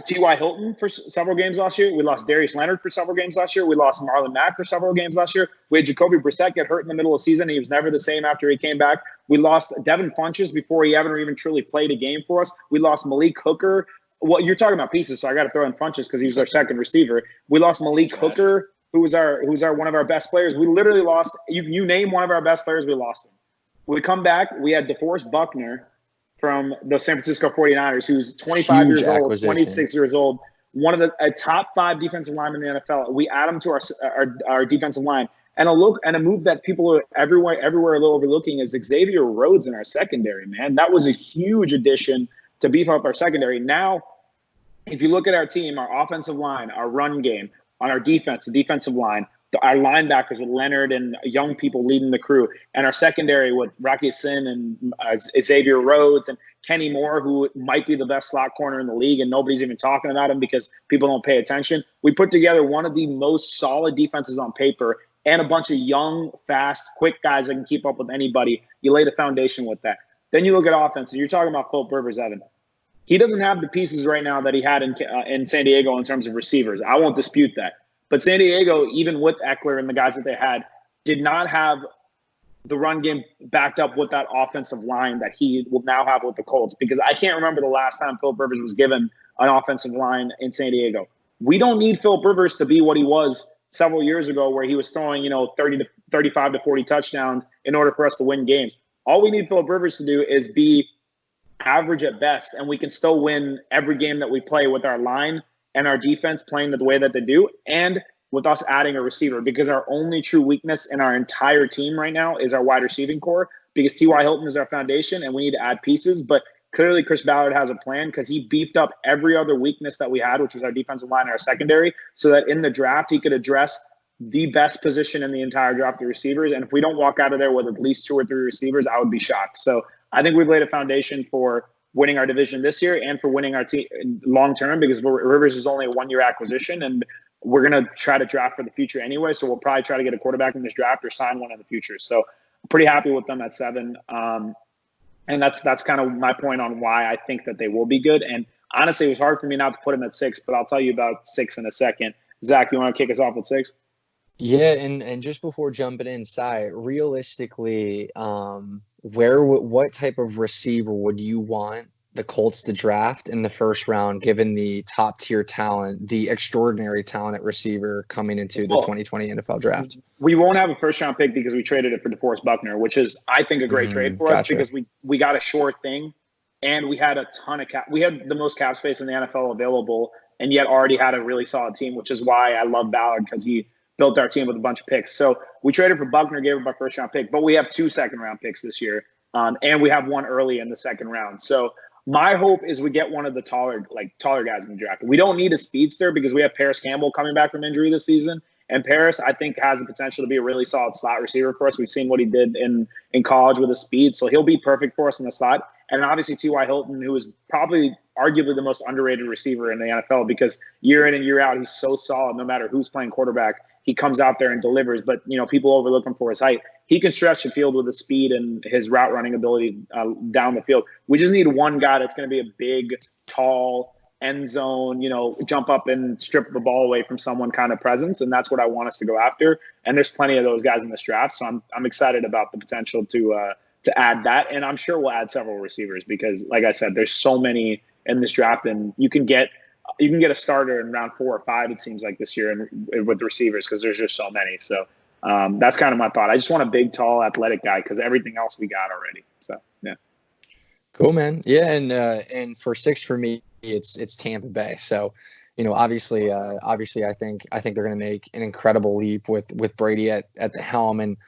T.Y. Hilton for several games last year. We lost Darius Leonard for several games last year. We lost Marlon Mack for several games last year. We had Jacoby Brissett get hurt in the middle of the season. He was never the same after he came back. We lost Devin Funchess before he ever even truly played a game for us. We lost Malik Hooker. Well, you're talking about pieces, so I got to throw in Funchess because he was our second receiver. We lost Malik Hooker, who's our one of our best players. We literally lost. You name one of our best players, we lost him. We come back. We had DeForest Buckner from the San Francisco 49ers, who's 25 years old, 26 years old, one of the top 5 defensive linemen in the NFL. We add him to our defensive line. And a move that people are everywhere a little overlooking is Xavier Rhodes in our secondary, man. That was a huge addition to beef up our secondary. Now, if you look at our team, our offensive line, our run game, on our defense, the defensive line, our linebackers with Leonard and young people leading the crew, and our secondary with Rocky Sin and Xavier Rhodes and Kenny Moore, who might be the best slot corner in the league, and nobody's even talking about him because people don't pay attention. We put together one of the most solid defenses on paper and a bunch of young, fast, quick guys that can keep up with anybody. You lay the foundation with that. Then you look at offense, and you're talking about Philip Rivers, Evan. He doesn't have the pieces right now that he had in San Diego in terms of receivers. I won't dispute that. But San Diego, even with Eckler and the guys that they had, did not have the run game backed up with that offensive line that he will now have with the Colts. Because I can't remember the last time Philip Rivers was given an offensive line in San Diego. We don't need Philip Rivers to be what he was several years ago, where he was throwing 30 to 35 to 40 touchdowns in order for us to win games. All we need Philip Rivers to do is be average at best, and we can still win every game that we play with our line and our defense playing the way that they do, and with us adding a receiver, because our only true weakness in our entire team right now is our wide receiving core, because T.Y. Hilton is our foundation and we need to add pieces. But clearly Chris Ballard has a plan, because he beefed up every other weakness that we had, which was our defensive line and our secondary, so that in the draft he could address the best position in the entire draft, the receivers. And if we don't walk out of there with at least 2 or 3 receivers, I would be shocked. So I think we've laid a foundation for winning our division this year and for winning our team long term, because Rivers is only a 1-year acquisition, and we're going to try to draft for the future anyway. So we'll probably try to get a quarterback in this draft or sign one in the future. So I'm pretty happy with them at 7. And that's kind of my point on why I think that they will be good. And honestly, it was hard for me not to put them at 6, but I'll tell you about 6 in a second. Zach, you want to kick us off at 6? Yeah, and just before jumping inside, realistically, what type of receiver would you want the Colts to draft in the first round, given the top tier talent, the extraordinary talent at receiver coming into the 2020 NFL draft? We won't have a first round pick because we traded it for DeForest Buckner, which is, I think, a great trade for us, because we got a sure thing, and we had a ton of cap. We had the most cap space in the NFL available, and yet already had a really solid team, which is why I love Ballard, because he built our team with a bunch of picks. So we traded for Buckner, gave up our first round pick, but we have 2 second round picks this year. And we have 1 early in the second round. So my hope is we get one of the taller guys in the draft. We don't need a speedster, because we have Paris Campbell coming back from injury this season. And Paris, I think, has the potential to be a really solid slot receiver for us. We've seen what he did in college with his speed. So he'll be perfect for us in the slot. And obviously T.Y. Hilton, who is probably arguably the most underrated receiver in the NFL, because year in and year out, he's so solid no matter who's playing quarterback. He comes out there and delivers, but people overlook him for his height. He can stretch the field with his speed and his route running ability down the field. We just need one guy that's going to be a big, tall, end zone, jump up and strip the ball away from someone kind of presence, and that's what I want us to go after. And there's plenty of those guys in this draft, so I'm excited about the potential to add that, and I'm sure we'll add several receivers, because, like I said, there's so many in this draft, and you can get a starter in round 4 or 5, it seems like, this year, and with the receivers, because there's just so many. So that's kind of my thought. I just want a big, tall, athletic guy, because everything else we got already. So yeah, cool, man. Yeah, and for 6 for me, it's Tampa Bay. So obviously, I think they're going to make an incredible leap with Brady at the helm, and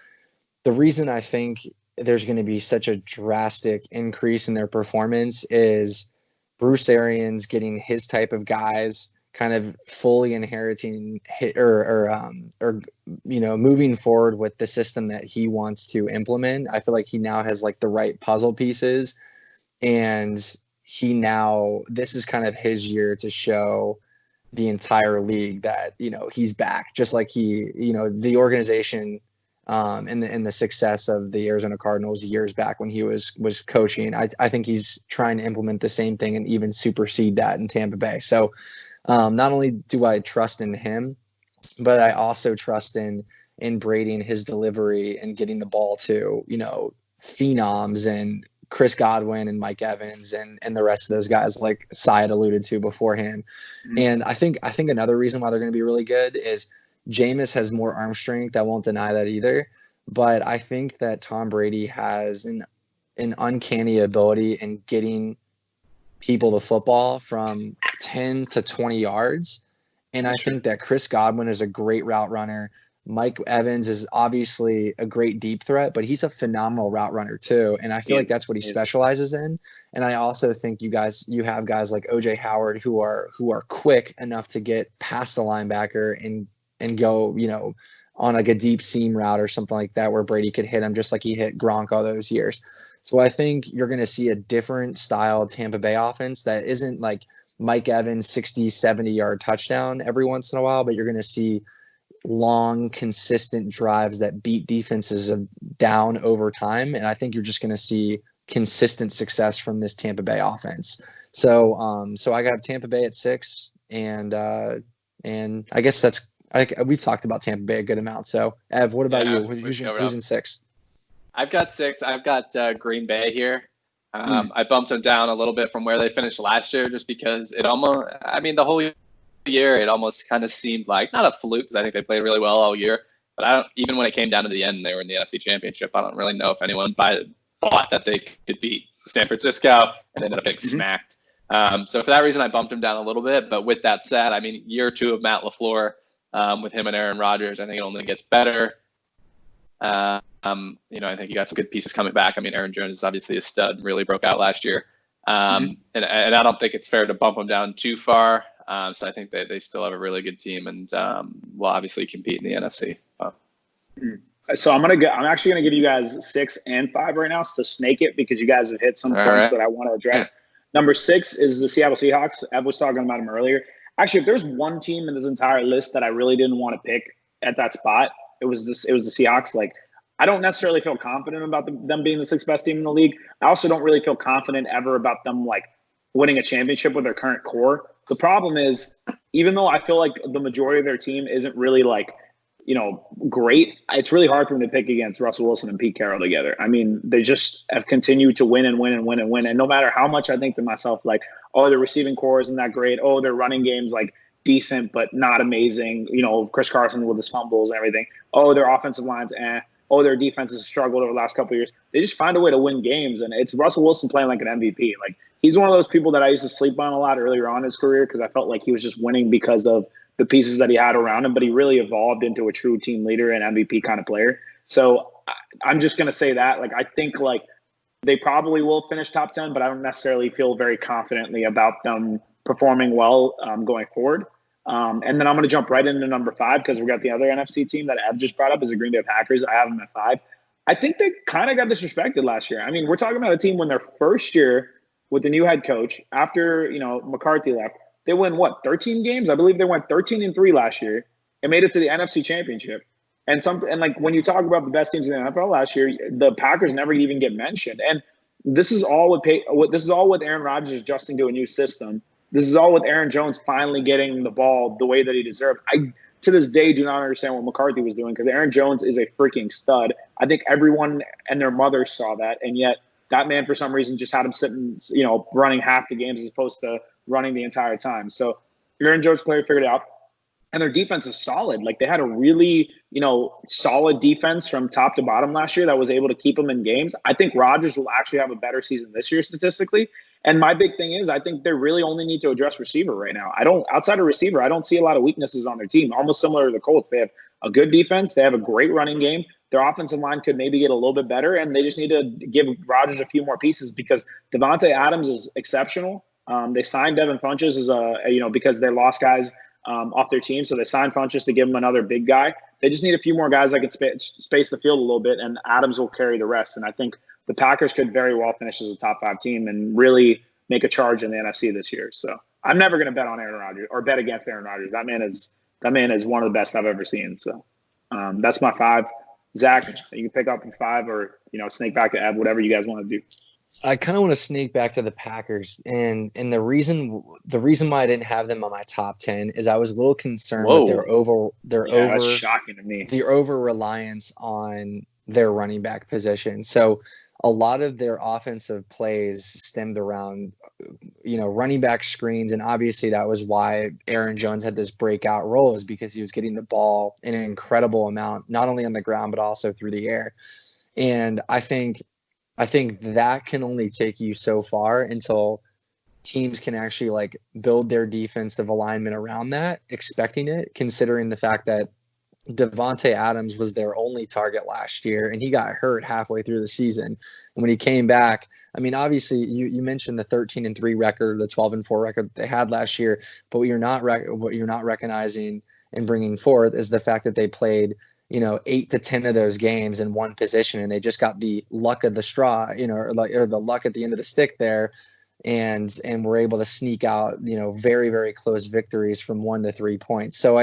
the reason I think there's going to be such a drastic increase in their performance is Bruce Arians getting his type of guys kind of fully inheriting moving forward with the system that he wants to implement. I feel like he now has the right puzzle pieces, and this is kind of his year to show the entire league that, he's back, just like the organization and the success of the Arizona Cardinals years back when he was coaching. I think he's trying to implement the same thing and even supersede that in Tampa Bay. So not only do I trust in him, but I also trust in Brady and his delivery and getting the ball to, phenoms and Chris Godwin and Mike Evans and the rest of those guys, like Sy had alluded to beforehand. Mm-hmm. And I think another reason why they're going to be really good is Jameis has more arm strength. I won't deny that either. But I think that Tom Brady has an uncanny ability in getting people the football from 10 to 20 yards. And I think that Chris Godwin is a great route runner. Mike Evans is obviously a great deep threat, but he's a phenomenal route runner too. And I feel like that's what he specializes in. And I also think you have guys like OJ Howard who are quick enough to get past the linebacker and go, on like a deep seam route or something like that where Brady could hit him just like he hit Gronk all those years. So I think you're going to see a different style Tampa Bay offense that isn't like Mike Evans 60, 70-yard touchdown every once in a while, but you're going to see long, consistent drives that beat defenses down over time. And I think you're just going to see consistent success from this Tampa Bay offense. So I got Tampa Bay at 6, and I guess we've talked about Tampa Bay a good amount. So Ev, what about you? Who's in 6? I've got 6. I've got Green Bay here. I bumped them down a little bit from where they finished last year, just because the whole year it almost kind of seemed like not a fluke, because I think they played really well all year. But even when it came down to the end, they were in the NFC Championship. I don't really know if anyone thought that they could beat San Francisco, and ended up getting smacked. So for that reason, I bumped them down a little bit. But with that said, year 2 of Matt LaFleur, with him and Aaron Rodgers, I think it only gets better. I think you got some good pieces coming back. Aaron Jones is obviously a stud, really broke out last year. And I don't think it's fair to bump them down too far. So I think they still have a really good team, and will obviously compete in the NFC. So I'm actually gonna give you guys 6 and 5 right now, to snake it, because you guys have hit some points that I want to address. Yeah. Number 6 is the Seattle Seahawks. Ed was talking about them earlier. Actually, if there's one team in this entire list that I really didn't want to pick at that spot, it was the Seahawks. Like, I don't necessarily feel confident about them being the 6th best team in the league. I also don't really feel confident ever about them like winning a championship with their current core. The problem is, even though I feel like the majority of their team isn't really like, great, it's really hard for me to pick against Russell Wilson and Pete Carroll together. They just have continued to win and win and win and win. And no matter how much I think to myself, like, oh, their receiving core isn't that great. Oh, their running game's like decent, but not amazing. Chris Carson with his fumbles and everything. Oh, their offensive line's Oh, their defense has struggled over the last couple of years. They just find a way to win games. And it's Russell Wilson playing like an MVP. Like, he's one of those people that I used to sleep on a lot earlier on in his career, because I felt like he was just winning because of the pieces that he had around him, but he really evolved into a true team leader and MVP kind of player. So I'm just going to say that, like, I think like they probably will finish top 10, but I don't necessarily feel very confidently about them performing well going forward. And then I'm going to jump right into number 5, because we got the other NFC team that Ev just brought up, is the Green Bay Packers. I have them at 5. I think they kind of got disrespected last year. We're talking about a team when their first year with the new head coach, after, McCarthy left, they win 13 games? I believe they went 13-3 last year and made it to the NFC Championship. And like when you talk about the best teams in the NFL last year, the Packers never even get mentioned. And this is all with Aaron Rodgers adjusting to a new system. This is all with Aaron Jones finally getting the ball the way that he deserved. I, to this day, do not understand what McCarthy was doing, because Aaron Jones is a freaking stud. I think everyone and their mother saw that, and yet that man, for some reason, just had him sitting, running half the games as opposed to running the entire time. So Aaron Jones player figured it out. And their defense is solid. Like, they had a really, solid defense from top to bottom last year that was able to keep them in games. I think Rodgers will actually have a better season this year statistically. And my big thing is, I think they really only need to address receiver right now. Outside of receiver, I don't see a lot of weaknesses on their team. Almost similar to the Colts. They have a good defense. They have a great running game. Their offensive line could maybe get a little bit better, and they just need to give Rodgers a few more pieces, because Devontae Adams is exceptional. They signed Devin Funchess as because they lost guys off their team. So they signed Funchess to give them another big guy. They just need a few more guys that can space the field a little bit, and Adams will carry the rest. And I think the Packers could very well finish as a top 5 team and really make a charge in the NFC this year. So I'm never going to bet on Aaron Rodgers or bet against Aaron Rodgers. That man is one of the best I've ever seen. So that's my 5. Zach, you can pick up in 5 or, snake back to Eb, whatever you guys want to do. I kind of want to sneak back to the Packers, and the reason why I didn't have them on my top 10 is I was a little concerned with that's shocking to me. The over reliance on their running back position. So a lot of their offensive plays stemmed around, running back screens, and obviously that was why Aaron Jones had this breakout role, is because he was getting the ball in an incredible amount, not only on the ground but also through the air. And I think that can only take you so far until teams can actually build their defensive alignment around that, expecting it, considering the fact that Davante Adams was their only target last year, and he got hurt halfway through the season. And when he came back, I mean, obviously you mentioned the 13-3 record, the 12-4 record that they had last year, but what you're not recognizing and bringing forth is the fact that they played 8 to 10 of those games in one position, and they just got the luck of the straw, or the luck at the end of the stick there, and were able to sneak out, very, very close victories from 1 to 3 points. So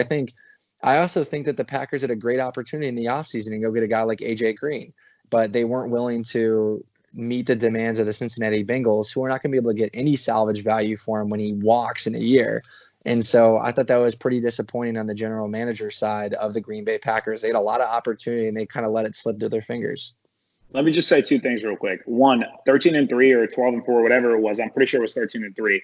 I also think that the Packers had a great opportunity in the offseason and go get a guy like AJ Green, but they weren't willing to meet the demands of the Cincinnati Bengals, who are not going to be able to get any salvage value for him when he walks in a year. And so I thought that was pretty disappointing on the general manager side of the Green Bay Packers. They had a lot of opportunity and they kind of let it slip through their fingers. Let me just say 2 things real quick. 1, 13-3 or 12-4, whatever it was. I'm pretty sure it was 13-3.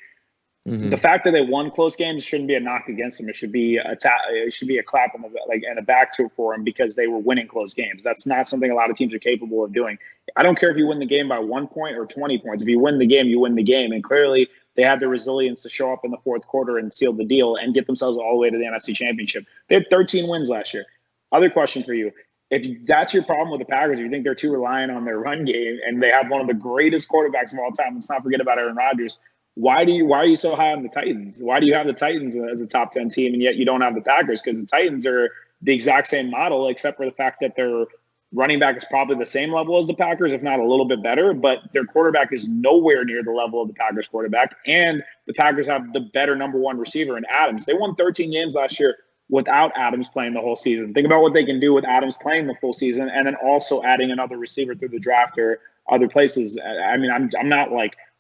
Mm-hmm. The fact that they won close games shouldn't be a knock against them. It should be a clap on the and a back to for them, because they were winning close games. That's not something a lot of teams are capable of doing. I don't care if you win the game by 1 point or 20 points. If you win the game, you win the game. And clearly they had the resilience to show up in the fourth quarter and seal the deal and get themselves all the way to the NFC Championship. They had 13 wins last year. Other question for you. If that's your problem with the Packers, if you think they're too reliant on their run game and they have one of the greatest quarterbacks of all time, let's not forget about Aaron Rodgers. Why are you so high on the Titans? Why do you have the Titans as a top 10 team and yet you don't have the Packers? Because the Titans are the exact same model, except for the fact that their running back is probably the same level as the Packers, if not a little bit better, but their quarterback is nowhere near the level of the Packers quarterback. And the Packers have the better number 1 receiver in Adams. They won 13 games last year without Adams playing the whole season. Think about what they can do with Adams playing the full season and then also adding another receiver through the draft or other places. I mean, I'm not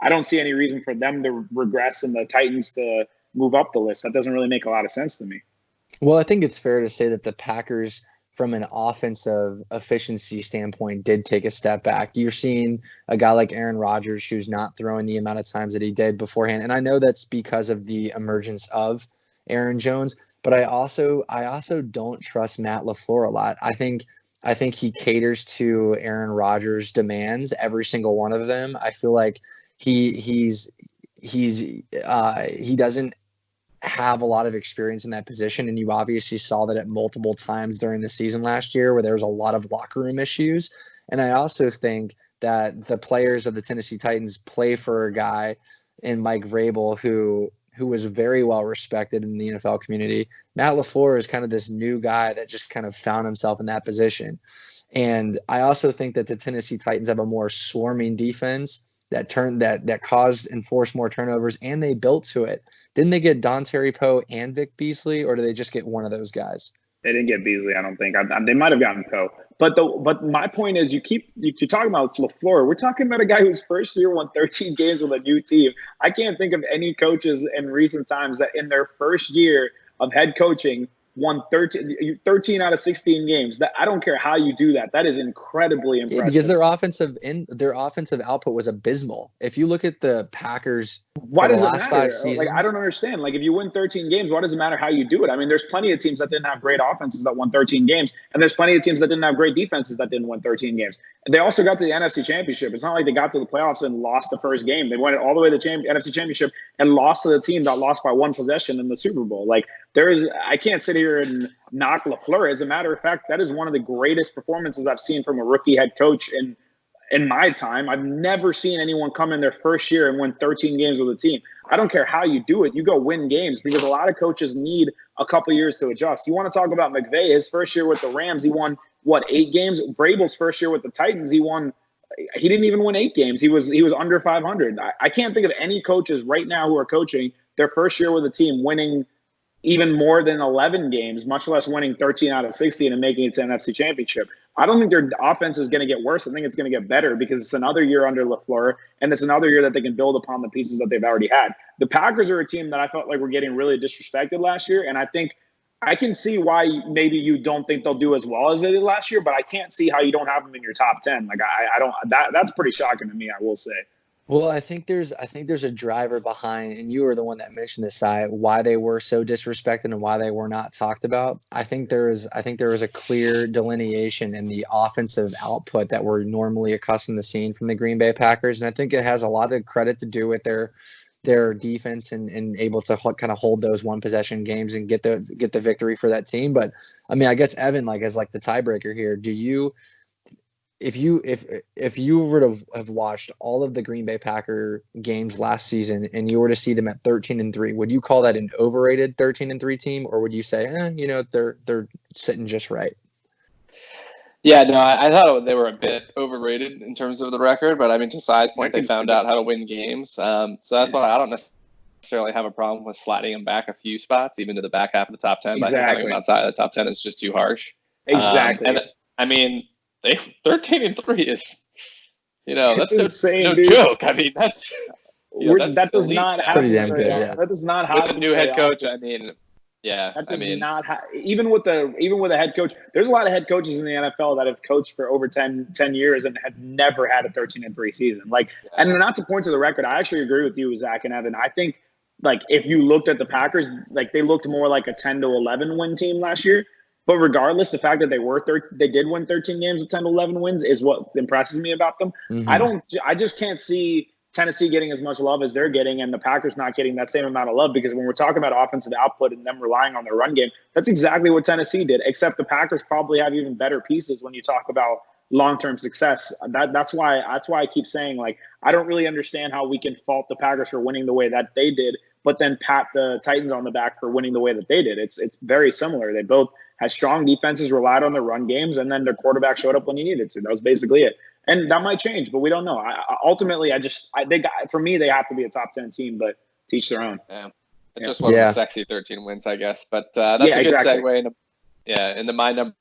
I don't see any reason for them to regress and the Titans to move up the list. That doesn't really make a lot of sense to me. Well, I think it's fair to say that the Packers, from an offensive efficiency standpoint, did take a step back. You're seeing a guy like Aaron Rodgers who's not throwing the amount of times that he did beforehand. And I know that's because of the emergence of Aaron Jones, but I also don't trust Matt LaFleur a lot. I think he caters to Aaron Rodgers' demands, every single one of them. I feel like he doesn't have a lot of experience in that position, and you obviously saw that at multiple times during the season last year where there was a lot of locker room issues. And I also think that the players of the Tennessee Titans play for a guy in Mike Vrabel who was very well respected in the NFL community. Matt LaFleur is kind of this new guy that just kind of found himself in that position. And I also think that the Tennessee Titans have a more swarming defense that caused and forced more turnovers, and they built to it. Didn't they get Dontari Poe and Vic Beasley, or did they just get one of those guys? They didn't get Beasley, I don't think. They might have gotten Poe. But my point is, you're talking about LaFleur. We're talking about a guy whose first year won 13 games with a new team. I can't think of any coaches in recent times that in their first year of head coaching won 13 out of 16 games. That I don't care how you do that. That is incredibly impressive. Because their offensive output was abysmal. If you look at the Packers, why does it matter? 5 seasons, I don't understand. If you win 13 games, why does it matter how you do it? I mean, there's plenty of teams that didn't have great offenses that won 13 games, and there's plenty of teams that didn't have great defenses that didn't win 13 games. And they also got to the NFC Championship. It's not like they got to the playoffs and lost the first game. They went all the way to the NFC Championship and lost to the team that lost by 1 possession in the Super Bowl. I can't sit here and knock LaFleur. As a matter of fact, that is one of the greatest performances I've seen from a rookie head coach in my time. I've never seen anyone come in their first year and win 13 games with a team. I don't care how you do it. You go win games, because a lot of coaches need a couple years to adjust. You want to talk about McVay, his first year with the Rams, he won, 8 games? Vrabel's first year with the Titans, he didn't even win 8 games. He was under 500. I can't think of any coaches right now who are coaching their first year with a team winning even more than 11 games, much less winning 13 out of 16 and making it to NFC Championship. I don't think their offense is going to get worse. I think it's going to get better because it's another year under LaFleur, and it's another year that they can build upon the pieces that they've already had. The Packers are a team that I felt like were getting really disrespected last year, and I think I can see why maybe you don't think they'll do as well as they did last year, but I can't see how you don't have them in your top 10. Like I don't. That's pretty shocking to me, I will say. Well, I think there's a driver behind, and you were the one that mentioned this side, why they were so disrespected and why they were not talked about. I think there was a clear delineation in the offensive output that we're normally accustomed to seeing from the Green Bay Packers, and I think it has a lot of credit to do with their defense and able to kind of hold those one possession games and get the victory for that team. But I mean, I guess Evan, like as like the tiebreaker here, do you? If you were to have watched all of the Green Bay Packer games last season and you were to see them at 13-3, would you call that an overrated 13-3 team, or would you say, they're sitting just right? Yeah, no, I thought they were a bit overrated in terms of the record, but I mean, to Sai's point, they found out how to win games. So that's why I don't necessarily have a problem with sliding them back a few spots, even to the back half of the top 10. Exactly. But I think having them outside of the top 10 is just too harsh. Exactly. And I mean, 13-3 is, that's insane, no dude. Joke. I mean, that's that does not happen. Pretty damn good. Yeah. That does not happen. With a new head coach, I mean, yeah. That does not even with a head coach. There's a lot of head coaches in the NFL that have coached for over 10 years and have never had a 13-3 season. And not to point to the record, I actually agree with you, Zach and Evan. I think if you looked at the Packers, they looked more like a 10-11 win team last year. But regardless, the fact that they did win 13 games with 10-11 wins is what impresses me about them. Mm-hmm. I just can't see Tennessee getting as much love as they're getting and the Packers not getting that same amount of love, because when we're talking about offensive output and them relying on their run game, that's exactly what Tennessee did, except the Packers probably have even better pieces when you talk about long-term success. That's why I keep saying, I don't really understand how we can fault the Packers for winning the way that they did, but then pat the Titans on the back for winning the way that they did. It's very similar. They both had strong defenses, relied on their run games, and then their quarterback showed up when he needed to. That was basically it. And that might change, but we don't know. For me, they have to be a top 10 team, but teach their own. Yeah. It just wasn't a sexy 13 wins, I guess. But that's a good segue into my number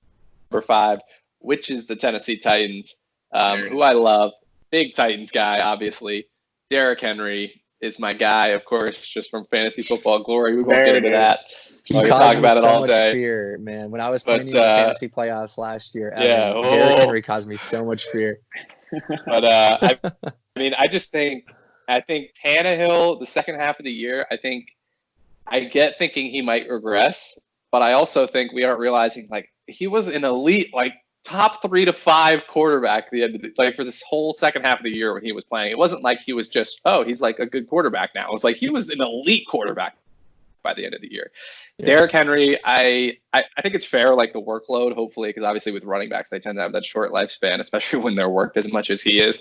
5, which is the Tennessee Titans, who I love. Big Titans guy, obviously. Derrick Henry is my guy, of course, just from fantasy football glory. We won't get into that. He caused me so much fear, man. When I was playing in the fantasy playoffs last year, Derrick Henry caused me so much fear. But I think Tannehill, the second half of the year, I get thinking he might regress, but I also think we aren't realizing he was an elite top 3 to 5 quarterback at the end of for this whole second half of the year when he was playing. It wasn't like he was just he's a good quarterback now. It was he was an elite quarterback by the end of the year. Yeah. Derrick Henry, I think it's fair, the workload, hopefully, because obviously with running backs, they tend to have that short lifespan, especially when they're worked as much as he is.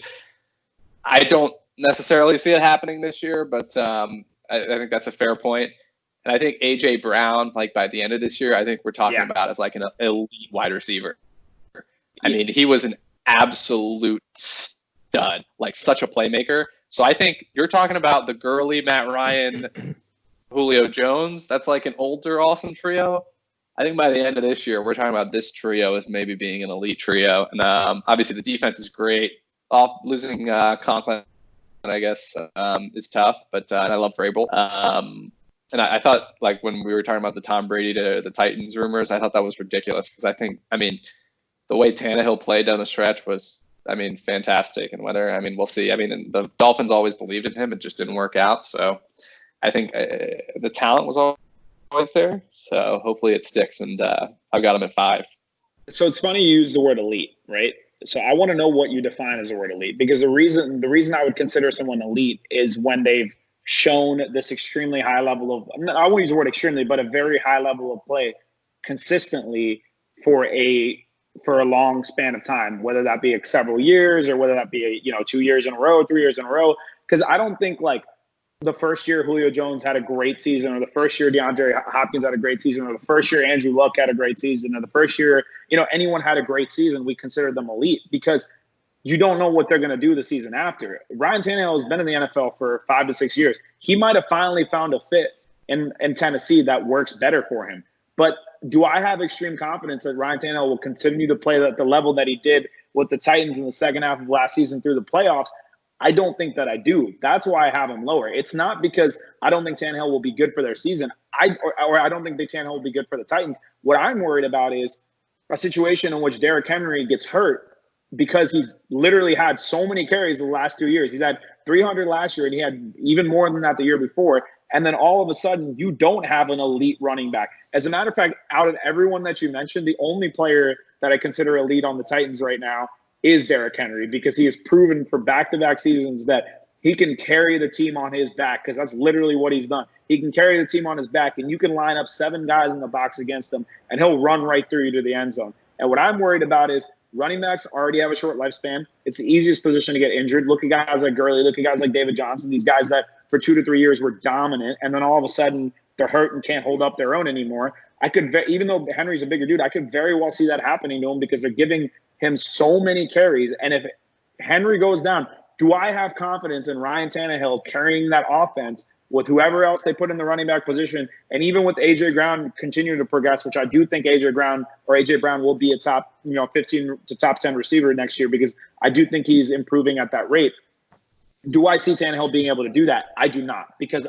I don't necessarily see it happening this year, but I think that's a fair point. And I think A.J. Brown, by the end of this year, I think we're talking about as an elite wide receiver. I mean, he was an absolute stud, such a playmaker. So I think you're talking about the Gurley, Matt Ryan, Julio Jones. That's an older awesome trio. I think by the end of this year, we're talking about this trio as maybe being an elite trio. And obviously the defense is great. Losing Conklin, I guess, is tough, but and I love Vrabel. And I thought, when we were talking about the Tom Brady to the Titans rumors, I thought that was ridiculous because the way Tannehill played down the stretch was, fantastic. And we'll see. The Dolphins always believed in him. It just didn't work out. So I think the talent was always there. So hopefully it sticks. And I've got him at 5. So it's funny you use the word elite, right? So I want to know what you define as the word elite, because the reason I would consider someone elite is when they've shown this extremely high level of, I won't use the word extremely, but a very high level of play consistently for a long span of time, whether that be several years or whether that be 2 years in a row, 3 years in a row. Because I don't think the first year Julio Jones had a great season, or the first year DeAndre Hopkins had a great season, or the first year Andrew Luck had a great season, or the first year anyone had a great season, we consider them elite, because you don't know what they're going to do the season after. Ryan Tannehill has been in the NFL for 5 to 6 years. He might have finally found a fit in Tennessee that works better for him. But do I have extreme confidence that Ryan Tannehill will continue to play at the level that he did with the Titans in the second half of last season through the playoffs? I don't think that I do. That's why I have him lower. It's not because I don't think Tannehill will be good for their season. Or I don't think that Tannehill will be good for the Titans. What I'm worried about is a situation in which Derrick Henry gets hurt because he's literally had so many carries the last 2 years. He's had 300 last year, and he had even more than that the year before. And then all of a sudden, you don't have an elite running back. As a matter of fact, out of everyone that you mentioned, the only player that I consider elite on the Titans right now is Derrick Henry, because he has proven for back-to-back seasons that he can carry the team on his back, because that's literally what he's done. He can carry the team on his back, and you can line up 7 guys in the box against him, and he'll run right through you to the end zone. And what I'm worried about is running backs already have a short lifespan. It's the easiest position to get injured. Look at guys like Gurley. Look at guys like David Johnson, these guys that for 2 to 3 years were dominant, and then all of a sudden they're hurt and can't hold up their own anymore. Even though Henry's a bigger dude, I could very well see that happening to him because they're giving him so many carries. And if Henry goes down, do I have confidence in Ryan Tannehill carrying that offense with whoever else they put in the running back position? And even with A.J. Brown continuing to progress, which I do think A.J. Brown will be a top 15 to top 10 receiver next year, because I do think he's improving at that rate. Do I see Tannehill being able to do that? I do not, because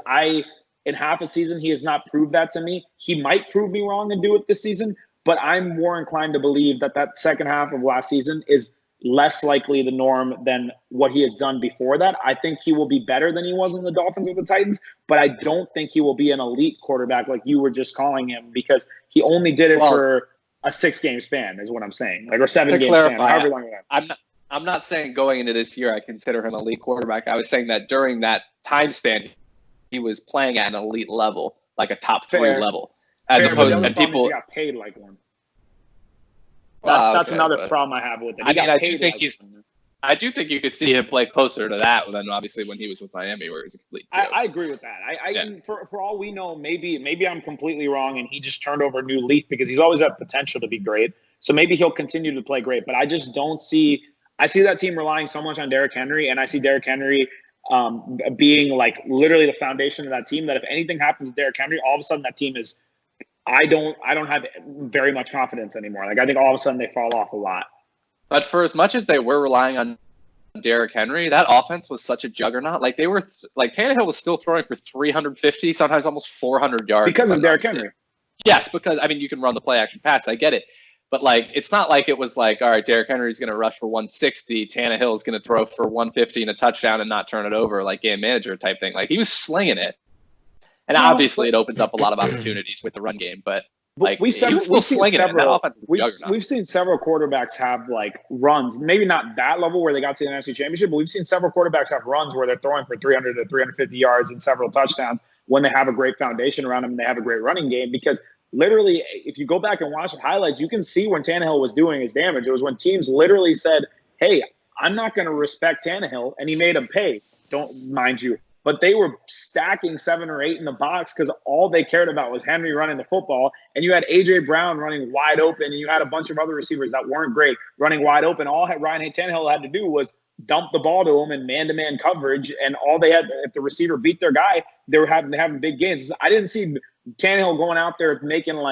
in half a season, he has not proved that to me. He might prove me wrong and do it this season, but I'm more inclined to believe that second half of last season is less likely the norm than what he had done before that. I think he will be better than he was in the Dolphins with the Titans, but I don't think he will be an elite quarterback like you were just calling him, because he only did it for a 6-game span is what I'm saying, or 7-game span, however long it is. I'm not saying going into this year I consider him an elite quarterback. I was saying that during that time span, he was playing at an elite level, like a top 3 level. As opposed to people, he got paid like one. That's another problem I have with it. I do think you could see him play closer to that than obviously when he was with Miami, where he was a complete joke. I agree with that. For all we know, maybe I'm completely wrong, and he just turned over a new leaf, because he's always had potential to be great. So maybe he'll continue to play great, but I just don't see. I see that team relying so much on Derrick Henry, and I see Derrick Henry being like literally the foundation of that team, that if anything happens to Derrick Henry, all of a sudden that team is. I don't have very much confidence anymore. Like, I think all of a sudden they fall off a lot. But for as much as they were relying on Derrick Henry, that offense was such a juggernaut. Like, Tannehill was still throwing for 350, sometimes almost 400 yards. Because of Derrick Henry. Yes, because, you can run the play action pass. I get it. But, it's not like it was like, all right, Derrick Henry's going to rush for 160. Tannehill's going to throw for 150 and a touchdown and not turn it over, like game manager type thing. Like, he was slinging it. And obviously, it opens up a lot of opportunities with the run game. But we've seen several quarterbacks have runs, maybe not that level where they got to the NFC Championship, but we've seen several quarterbacks have runs where they're throwing for 300 to 350 yards and several touchdowns when they have a great foundation around them and they have a great running game. Because literally, if you go back and watch the highlights, you can see when Tannehill was doing his damage. It was when teams literally said, "Hey, I'm not going to respect Tannehill," and he made them pay. Don't mind you. But they were stacking 7 or 8 in the box because all they cared about was Henry running the football. And you had A.J. Brown running wide open, and you had a bunch of other receivers that weren't great running wide open. All Ryan Tannehill had to do was dump the ball to him in man-to-man coverage, and all they had, if the receiver beat their guy, they were having big gains. I didn't see Tannehill going out there making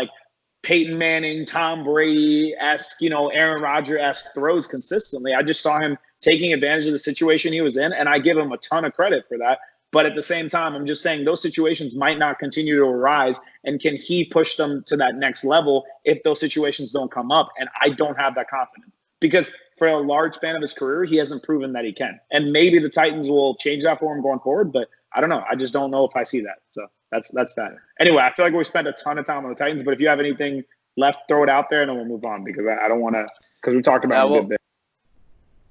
Peyton Manning, Tom Brady-esque, Aaron Rodgers-esque throws consistently. I just saw him taking advantage of the situation he was in, and I give him a ton of credit for that. But at the same time, I'm just saying those situations might not continue to arise. And can he push them to that next level if those situations don't come up? And I don't have that confidence, because for a large span of his career, he hasn't proven that he can. And maybe the Titans will change that for him going forward, but I don't know. I just don't know if I see that. So that's that. Anyway, I feel like we spent a ton of time on the Titans, but if you have anything left, throw it out there and then we'll move on, because I don't want to, because we talked about it a good bit.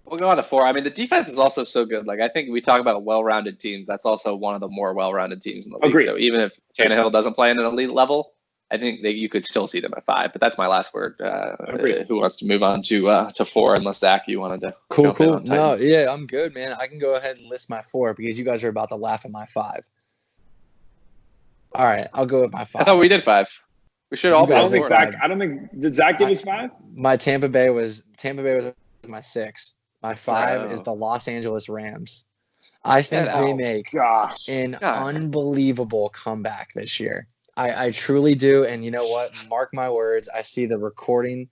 We'll go on to 4. The defense is also so good. I think we talk about well-rounded teams. That's also one of the more well-rounded teams in the league. Agreed. So even if Tannehill doesn't play at an elite level, I think that you could still see them at 5. But that's my last word. Who wants to move on to 4? Unless, Zach, you wanted to. Cool. No, yeah, I'm good, man. I can go ahead and list my 4 because you guys are about to laugh at my 5. All right, I'll go with my 5. I thought we did 5. We should all be. I don't think did Zach give his 5? My Tampa Bay was my 6. My 5 is the Los Angeles Rams. I think they make gosh. an unbelievable comeback this year. I truly do. And you know what? Mark my words. I see the recording.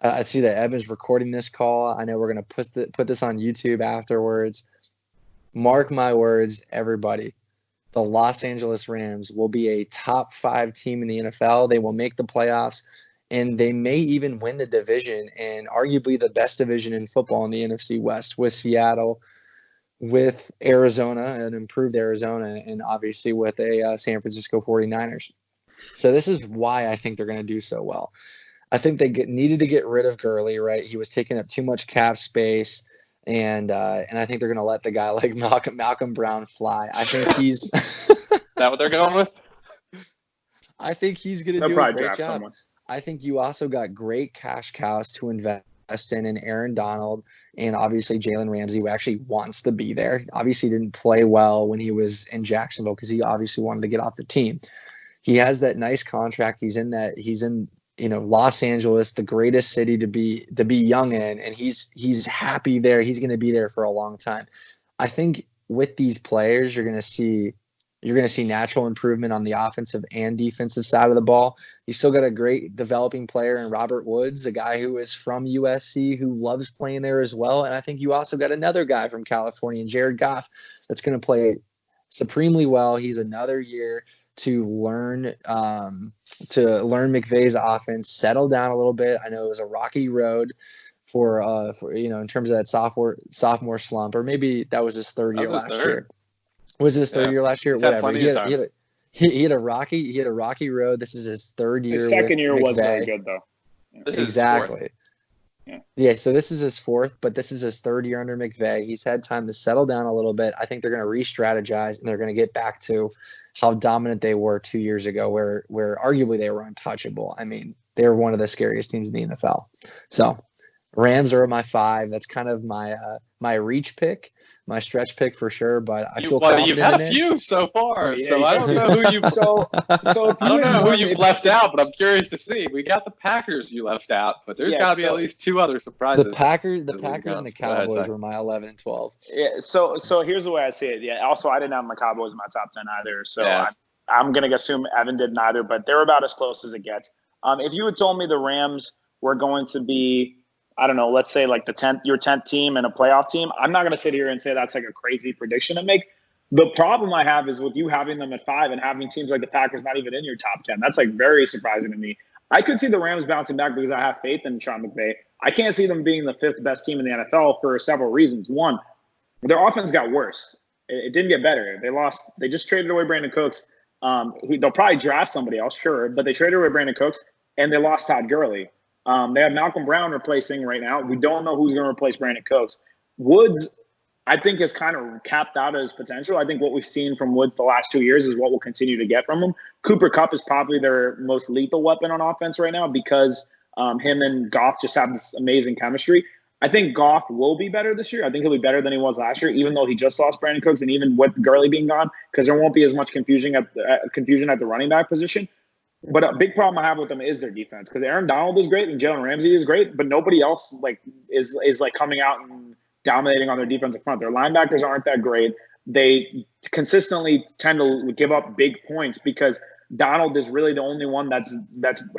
I see that Evan's recording this call. I know we're going to put this on YouTube afterwards. Mark my words, everybody. The Los Angeles Rams will be a top 5 team in the NFL. They will make the playoffs, and they may even win the division, and arguably the best division in football in the NFC West, with Seattle, with Arizona, an improved Arizona, and obviously with a San Francisco 49ers. So this is why I think they're going to do so well. I think they needed to get rid of Gurley, right? He was taking up too much cap space, and I think they're going to let the guy like Malcolm Brown fly. I think he's – Is that what they're going with? I think he's going to do a great job. Someone. I think you also got great cash cows to invest in Aaron Donald, and obviously Jalen Ramsey, who actually wants to be there. Obviously didn't play well when he was in Jacksonville because he obviously wanted to get off the team. He has that nice contract. He's in Los Angeles, the greatest city to be young in, and he's happy there. He's going to be there for a long time. I think with these players, you're going to see natural improvement on the offensive and defensive side of the ball. You still got a great developing player in Robert Woods, a guy who is from USC, who loves playing there as well. And I think you also got another guy from California, Jared Goff, that's going to play supremely well. He's another year to learn McVay's offense, settle down a little bit. I know it was a rocky road for in terms of that sophomore slump, or maybe that was his third year last year. Was his third year last year? Whatever. He had a rocky road. This is his third year. His second year McVay. was very good though. Yeah. Exactly. Yeah. So this is his fourth, but this is his third year under McVay. He's had time to settle down a little bit. I think they're going to re-strategize, and they're going to get back to how dominant they were 2 years ago, where arguably they were untouchable. I mean, they were one of the scariest teams in the NFL. So Rams are my 5. That's kind of my reach pick, my stretch pick for sure. But I feel confident you've had in a few so far, Yeah, so I don't know who you've left out. But I'm curious to see. We got the Packers you left out, but there's got to be at least 2 other surprises. The Packers and the Cowboys were my 11 and 12. Yeah. So here's the way I see it. Yeah. Also, I didn't have my Cowboys in my top 10 either. So I'm gonna assume Evan did neither, but they're about as close as it gets. If you had told me the Rams were going to be, I don't know, let's say like your 10th team and a playoff team, I'm not going to sit here and say that's like a crazy prediction to make. The problem I have is with you having them at 5 and having teams like the Packers not even in your top 10. That's like very surprising to me. I could see the Rams bouncing back because I have faith in Sean McVay. I can't see them being the 5th best team in the NFL for several reasons. One, their offense got worse. It didn't get better. They just traded away Brandon Cooks. They'll probably draft somebody else, sure, but they traded away Brandon Cooks, and they lost Todd Gurley. They have Malcolm Brown replacing right now. We don't know who's going to replace Brandon Cooks. Woods, I think, is kind of capped out of his potential. I think what we've seen from Woods the last 2 years is what we'll continue to get from him. Cooper Kupp is probably their most lethal weapon on offense right now because him and Goff just have this amazing chemistry. I think Goff will be better this year. I think he'll be better than he was last year, even though he just lost Brandon Cooks and even with Gurley being gone, because there won't be as much confusion at the running back position. But a big problem I have with them is their defense, because Aaron Donald is great and Jalen Ramsey is great, but nobody else is coming out and dominating on their defensive front. Their linebackers aren't that great. They consistently tend to give up big points because Donald is really the only one that's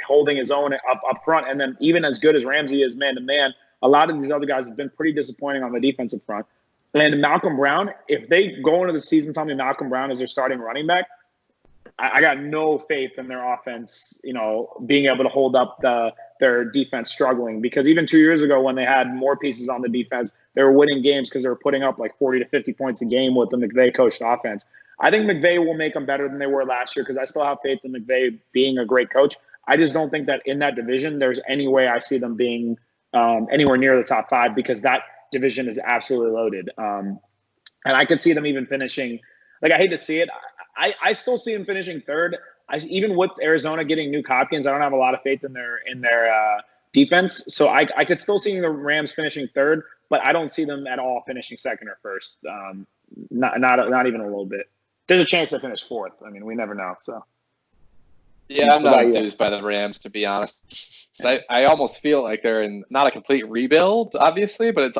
holding his own up front. And then even as good as Ramsey is man to man, a lot of these other guys have been pretty disappointing on the defensive front. And Malcolm Brown, if they go into the season telling me Malcolm Brown is their starting running back, I got no faith in their offense, being able to hold up their defense struggling, because even 2 years ago when they had more pieces on the defense, they were winning games because they were putting up like 40 to 50 points a game with the McVay coached offense. I think McVay will make them better than they were last year because I still have faith in McVay being a great coach. I just don't think that in that division there's any way I see them being anywhere near the top 5, because that division is absolutely loaded. And I could see them even finishing, I hate to see it, I still see them finishing 3rd. Even with Arizona getting Nuke Hopkins, I don't have a lot of faith in their defense. So I could still see the Rams finishing 3rd, but I don't see them at all finishing 2nd or 1st. Not even a little bit. There's a chance they finish 4th. I mean, we never know. So Yeah, I'm not enthused by the Rams, to be honest. I almost feel like they're in not a complete rebuild, obviously, but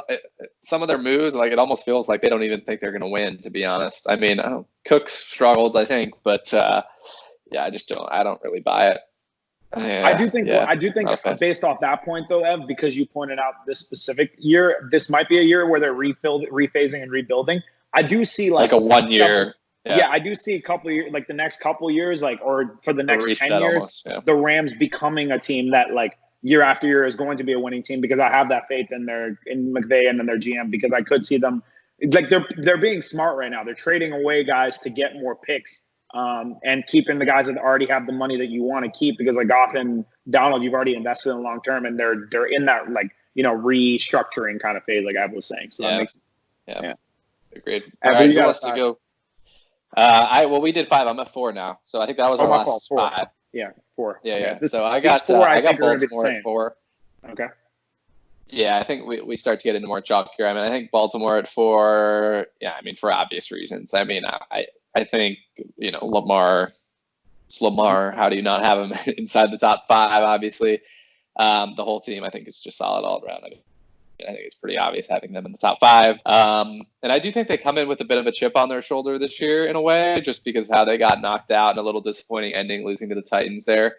some of their moves, like it almost feels like they don't even think they're going to win, to be honest. I mean, Cooks struggled, I think, but yeah, I don't really buy it. Yeah, I do think based off that point though, Ev, because you pointed out this specific year, this might be a year where they're rephasing and rebuilding. I do see like a 1 year. Yeah, I do see a couple of years, like the next couple of years, like, or for the next 10 years, almost, the Rams becoming a team that like year after year is going to be a winning team, because I have that faith in McVay and in their GM, because I could see them like they're being smart right now. They're trading away guys to get more picks, and keeping the guys that already have the money that you want to keep, because like Goff and Donald, you've already invested in long term, and they're in that like, you know, restructuring kind of phase, like I was saying. So that makes sense. Yeah. Agreed. All right, who wants to go? We did 5. I'm at 4 now, so I think that was our last 5. Yeah, 4. Yeah. So I got 4. I got Baltimore at 4. Okay. Yeah, I think we start to get into more chalk here. I mean, I think Baltimore at 4. Yeah, I mean, for obvious reasons. I mean, I think, you know, Lamar. It's Lamar. How do you not have him inside the top 5? Obviously, the whole team I think is just solid all around. I think it's pretty obvious having them in the top 5. And I do think they come in with a bit of a chip on their shoulder this year in a way, just because how they got knocked out and a little disappointing ending, losing to the Titans there.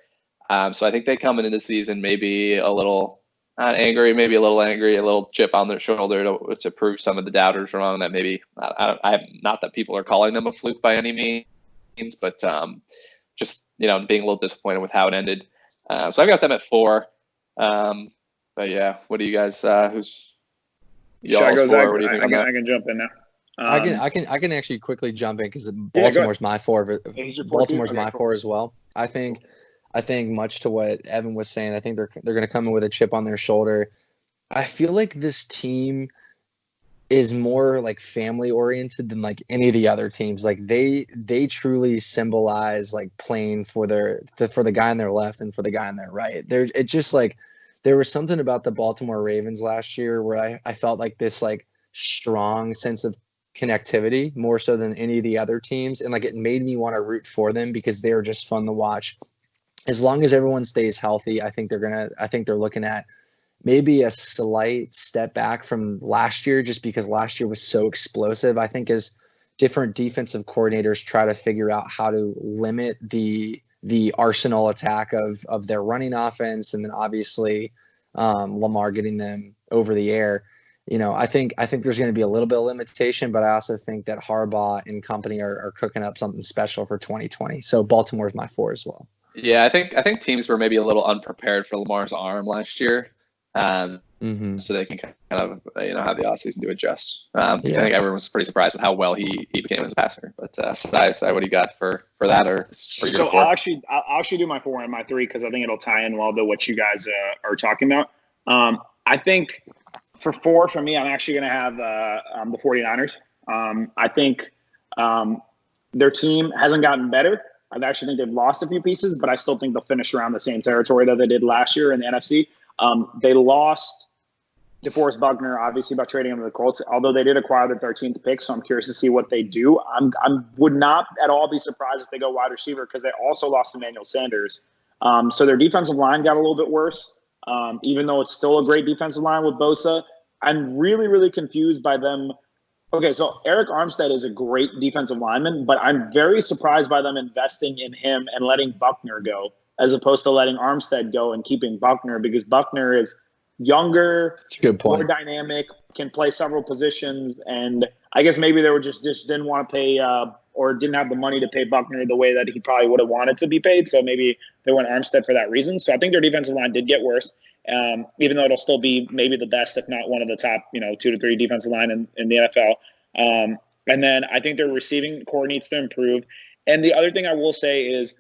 So I think they come into the season maybe a little not angry, maybe a little chip on their shoulder to prove some of the doubters wrong. That maybe not that people are calling them a fluke by any means, but just, you know, being a little disappointed with how it ended. So I've got them at 4. But yeah, what do you guys? Who's y'all's 4? What do you think? I can jump in now. I can actually quickly jump in, because Baltimore's my 4. Baltimore's my 4 as well. I think much to what Evan was saying, I think they're going to come in with a chip on their shoulder. I feel like this team is more like family oriented than like any of the other teams. Like they truly symbolize like playing for the guy on their left and for the guy on their right. It's just like, there was something about the Baltimore Ravens last year where I felt like this like strong sense of connectivity, more so than any of the other teams. And like, it made me want to root for them, because they were just fun to watch. As long as everyone stays healthy, I think they're looking at maybe a slight step back from last year, just because last year was so explosive. I think as different defensive coordinators try to figure out how to limit the arsenal attack of their running offense, and then obviously Lamar getting them over the air. You know, I think there's going to be a little bit of limitation, but I also think that Harbaugh and company are cooking up something special for 2020. So Baltimore's my 4 as well. Yeah, I think teams were maybe a little unprepared for Lamar's arm last year. So they can kind of, you know, have the offseason to adjust. I think everyone was pretty surprised with how well he became as a passer. But Sai, what do you got for that, or for your 4? I'll actually do my 4 and my 3, because I think it'll tie in well to what you guys are talking about. I think for 4, for me, I'm actually going to have the 49ers. I think their team hasn't gotten better. I actually think they've lost a few pieces, but I still think they'll finish around the same territory that they did last year in the NFC. They lost DeForest Buckner, obviously, by trading him to the Colts, although they did acquire the 13th pick, so I'm curious to see what they do. I would not at all be surprised if they go wide receiver, because they also lost Emmanuel Sanders. So their defensive line got a little bit worse, even though it's still a great defensive line with Bosa. I'm really, really confused by them. Okay, so Eric Armstead is a great defensive lineman, but I'm very surprised by them investing in him and letting Buckner go, as opposed to letting Armstead go and keeping Buckner, because Buckner is younger, it's a good point, more dynamic, can play several positions, and I guess maybe they were just didn't want to pay or didn't have the money to pay Buckner the way that he probably would have wanted to be paid, so maybe they went Armstead for that reason. So I think their defensive line did get worse, even though it'll still be maybe the best, if not one of the top, 2 to 3 defensive line in the NFL. And then I think their receiving core needs to improve. And the other thing I will say is,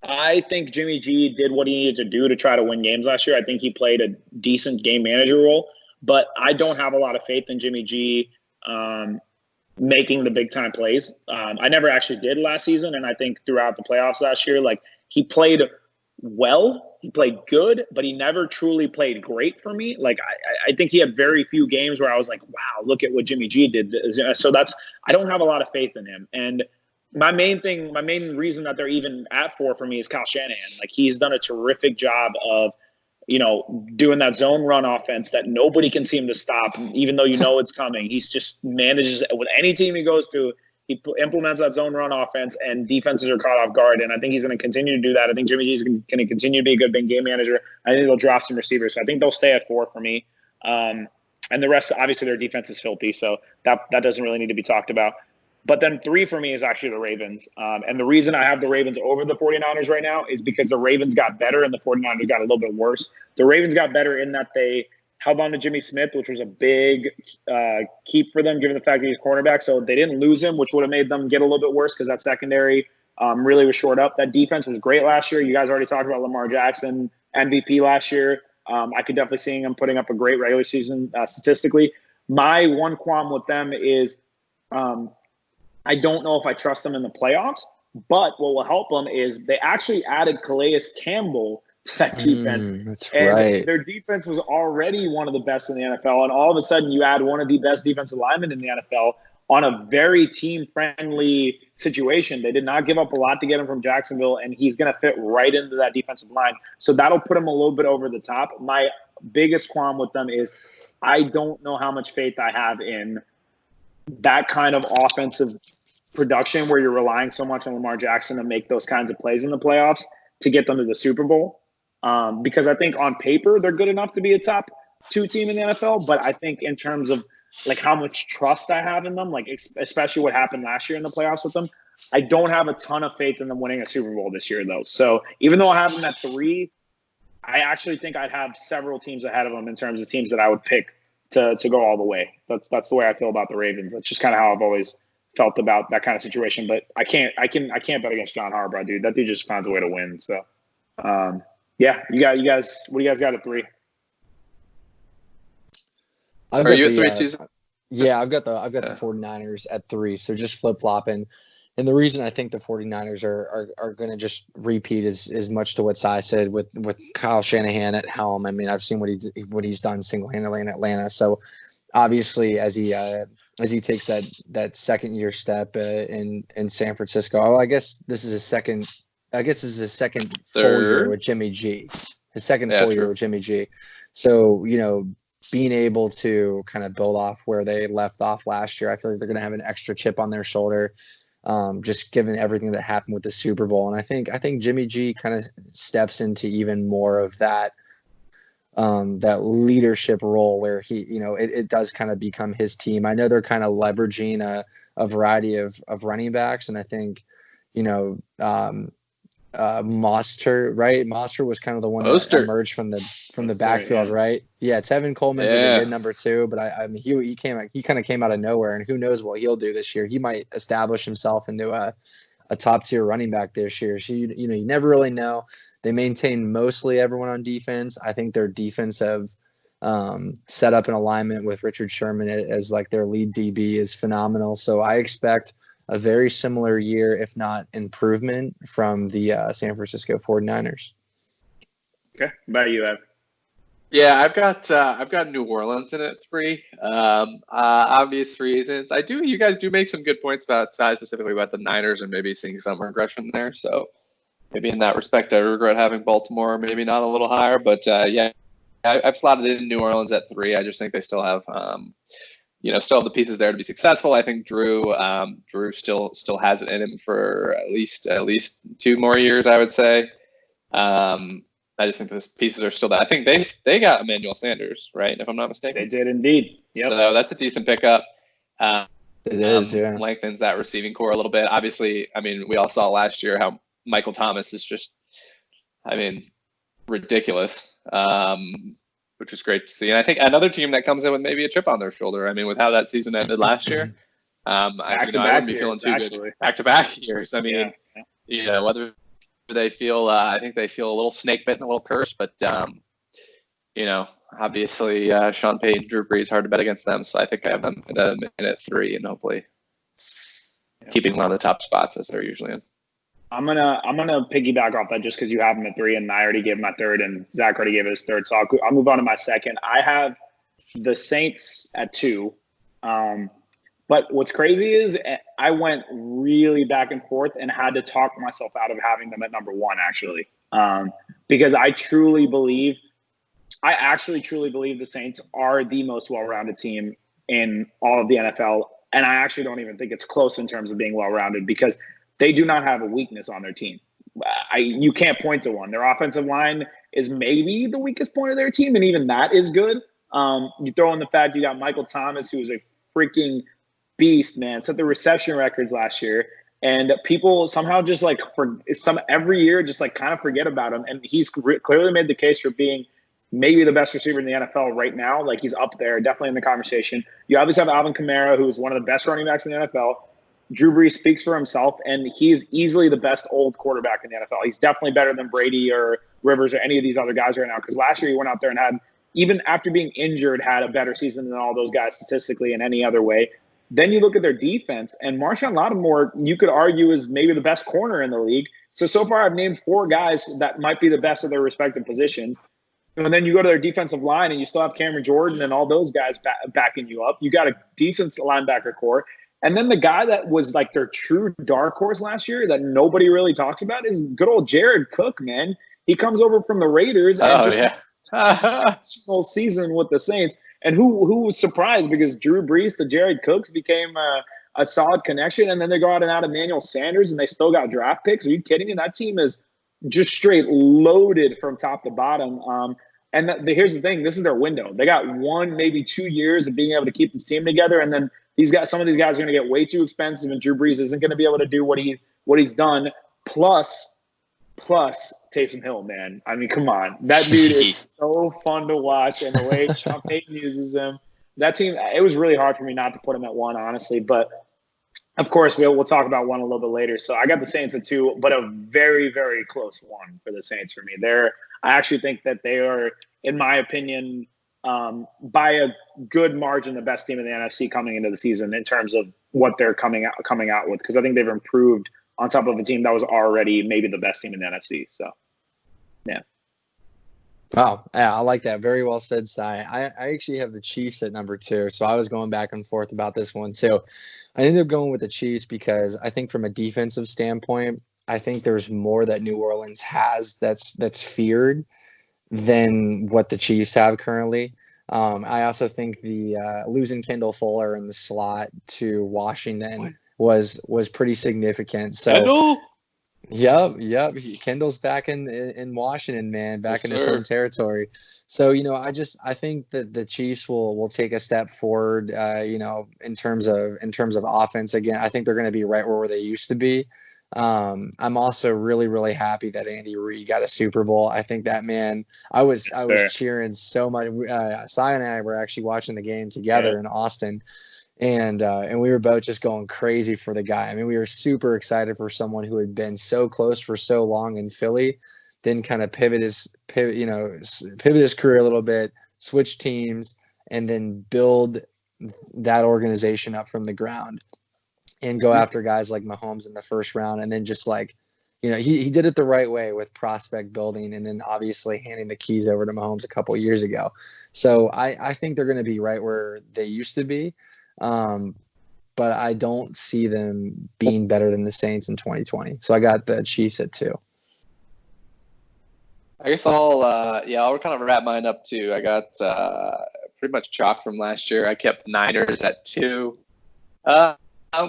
I think Jimmy G did what he needed to do to try to win games last year. I think he played a decent game manager role, but I don't have a lot of faith in Jimmy G making the big time plays. I never actually did last season, and I think throughout the playoffs last year, like, he played well, he played good, but he never truly played great for me. Like, I think he had very few games where I was like, wow, look at what Jimmy G did. So I don't have a lot of faith in him. And my main reason that they're even at 4 for me is Kyle Shanahan. Like, he's done a terrific job of, doing that zone run offense that nobody can seem to stop, even though it's coming. He's just manages with any team he goes to. He implements that zone run offense, and defenses are caught off guard. And I think he's going to continue to do that. I think Jimmy G is going to continue to be a good game manager. I think they'll draft some receivers. So I think they'll stay at 4 for me. And the rest, obviously, their defense is filthy, so that doesn't really need to be talked about. But then 3 for me is actually the Ravens. And the reason I have the Ravens over the 49ers right now is because the Ravens got better and the 49ers got a little bit worse. The Ravens got better in that they held on to Jimmy Smith, which was a big keep for them, given the fact that he's cornerback. So they didn't lose him, which would have made them get a little bit worse because that secondary really was short up. That defense was great last year. You guys already talked about Lamar Jackson, MVP last year. I could definitely see him putting up a great regular season statistically. My one qualm with them is I don't know if I trust them in the playoffs, but what will help them is they actually added Calais Campbell to that defense. That's and right. Their defense was already one of the best in the NFL, and all of a sudden you add one of the best defensive linemen in the NFL on a very team-friendly situation. They did not give up a lot to get him from Jacksonville, and he's going to fit right into that defensive line. So that'll put him a little bit over the top. My biggest qualm with them is I don't know how much faith I have in that kind of offensive production where you're relying so much on Lamar Jackson to make those kinds of plays in the playoffs to get them to the Super Bowl. Because I think on paper they're good enough to be a top 2 team in the NFL, but I think in terms of like how much trust I have in them, like especially what happened last year in the playoffs with them, I don't have a ton of faith in them winning a Super Bowl this year though. So even though I have them at 3, I actually think I'd have several teams ahead of them in terms of teams that I would pick to go all the way. That's the way I feel about the Ravens. That's just kind of how I've always felt about that kind of situation. But I can't bet against John Harbaugh, dude. That dude just finds a way to win. So yeah, you guys, what do you guys got at 3? Are you at 3 too? Yeah, I've got the 49ers at 3. So just flip flopping. And the reason I think the 49ers are going to just repeat is much to what Cy said with Kyle Shanahan at helm. I mean, I've seen what he's done single-handedly in Atlanta. So obviously, as he takes that second year step in San Francisco, I guess this is his second full year with Jimmy G. His second full year with Jimmy G. So being able to kind of build off where they left off last year, I feel like they're going to have an extra chip on their shoulder. Just given everything that happened with the Super Bowl. And I think Jimmy G kind of steps into even more of that leadership role where he, it does kind of become his team. I know they're kind of leveraging a variety of running backs. And I think, Mostert, right? Mostert was kind of the one that emerged from the backfield, right? Yeah, Tevin Coleman's a good number 2, but I mean he kind of came out of nowhere, and who knows what he'll do this year. He might establish himself into a top tier running back this year. So you never really know. They maintain mostly everyone on defense. I think their defense have set up an alignment with Richard Sherman as like their lead DB is phenomenal. So I expect a very similar year, if not improvement, from the San Francisco 49ers. Okay. What about you, Ev? Yeah, I've got New Orleans in at 3. Obvious reasons. You guys do make some good points about size, specifically about the Niners, and maybe seeing some regression there. So maybe in that respect, I regret having Baltimore maybe not a little higher. But yeah, I've slotted in New Orleans at 3. I just think they still have still have the pieces there to be successful. I think Drew still has it in him for at least 2 more years, I would say. I just think the pieces are still there. I think they got Emmanuel Sanders, right? If I'm not mistaken. They did indeed. Yep. So that's a decent pickup. It is, yeah. Lengthens that receiving core a little bit. Obviously, I mean, we all saw last year how Michael Thomas is just, ridiculous. Which is great to see. And I think another team that comes in with maybe a chip on their shoulder. I mean, with how that season ended last year, I wouldn't be feeling too good. Back-to-back years. I mean, whether they feel, I think they feel a little snake bitten, a little cursed, but obviously Sean Payton, Drew Brees, hard to bet against them. So I think I have them in at 3 and hopefully keeping one of the top spots as they're usually in. I'm gonna piggyback off that just because you have him at 3 and I already gave my 3rd and Zach already gave his 3rd, so I'll move on to my 2nd. I have the Saints at 2. But what's crazy is I went really back and forth and had to talk myself out of having them at number one, actually, because I actually truly believe the Saints are the most well-rounded team in all of the NFL. And I actually don't even think it's close in terms of being well-rounded because they do not have a weakness on their team. You can't point to one. Their offensive line is maybe the weakest point of their team, and even that is good. You throw in the fact you got Michael Thomas, who is a freaking beast, man. Set the reception records last year. And people somehow just like every year just like kind of forget about him. And he's clearly made the case for being maybe the best receiver in the NFL right now. Like he's up there, definitely in the conversation. You obviously have Alvin Kamara, who's one of the best running backs in the NFL. Drew Brees speaks for himself, and he's easily the best old quarterback in the NFL. He's definitely better than Brady or Rivers or any of these other guys right now. Because last year he went out there and had, even after being injured, had a better season than all those guys statistically in any other way. Then you look at their defense, and Marshawn Lattimore, you could argue, is maybe the best corner in the league. So far I've named 4 guys that might be the best at their respective positions. And then you go to their defensive line, and you still have Cameron Jordan and all those guys backing you up. You got a decent linebacker core. And then the guy that was like their true dark horse last year that nobody really talks about is good old Jared Cook, man. He comes over from the Raiders and whole season with the Saints. And who was surprised because Drew Brees to Jared Cooks became a solid connection. And then they go out and add Emmanuel Sanders, and they still got draft picks. Are you kidding me? That team is just straight loaded from top to bottom. And here's the thing. This is their window. They got 1, maybe 2 years of being able to keep this team together. And then some of these guys are going to get way too expensive, and Drew Brees isn't going to be able to do what he's done. Plus Taysom Hill, man. I mean, come on. That dude is so fun to watch, and the way Sean Payton uses him. That team, it was really hard for me not to put him at 1, honestly. But, of course, we'll talk about 1 a little bit later. So I got the Saints at 2, but a very, very close 1 for the Saints for me. I actually think that they are, in my opinion, by a good margin, the best team in the NFC coming into the season in terms of what they're coming out with, because I think they've improved on top of a team that was already maybe the best team in the NFC. So, yeah. Wow. Yeah, I like that. Very well said, Cy. I actually have the Chiefs at number 2, so I was going back and forth about this one too. I ended up going with the Chiefs because I think from a defensive standpoint, I think there's more that New Orleans has that's feared than what the Chiefs have currently. I also think the losing Kendall Fuller in the slot to Washington was pretty significant. So, Kendall? Yep. Kendall's back in Washington, man, back in his home territory. So, I think that the Chiefs will take a step forward, in terms of offense. Again, I think they're going to be right where they used to be. I'm also really, really happy that Andy Reid got a Super Bowl. I think that man, I was cheering so much. Cy and I were actually watching the game together in Austin, and we were both just going crazy for the guy. I mean, we were super excited for someone who had been so close for so long in Philly, then kind of pivot his career a little bit, switch teams, and then build that organization up from the ground. And go after guys like Mahomes in the first round, and then just he did it the right way with prospect building, and then obviously handing the keys over to Mahomes a couple of years ago. So I think they're going to be right where they used to be, but I don't see them being better than the Saints in 2020. So I got the Chiefs at 2. I guess I'll kind of wrap mine up too. I got pretty much chalk from last year. I kept the Niners at 2.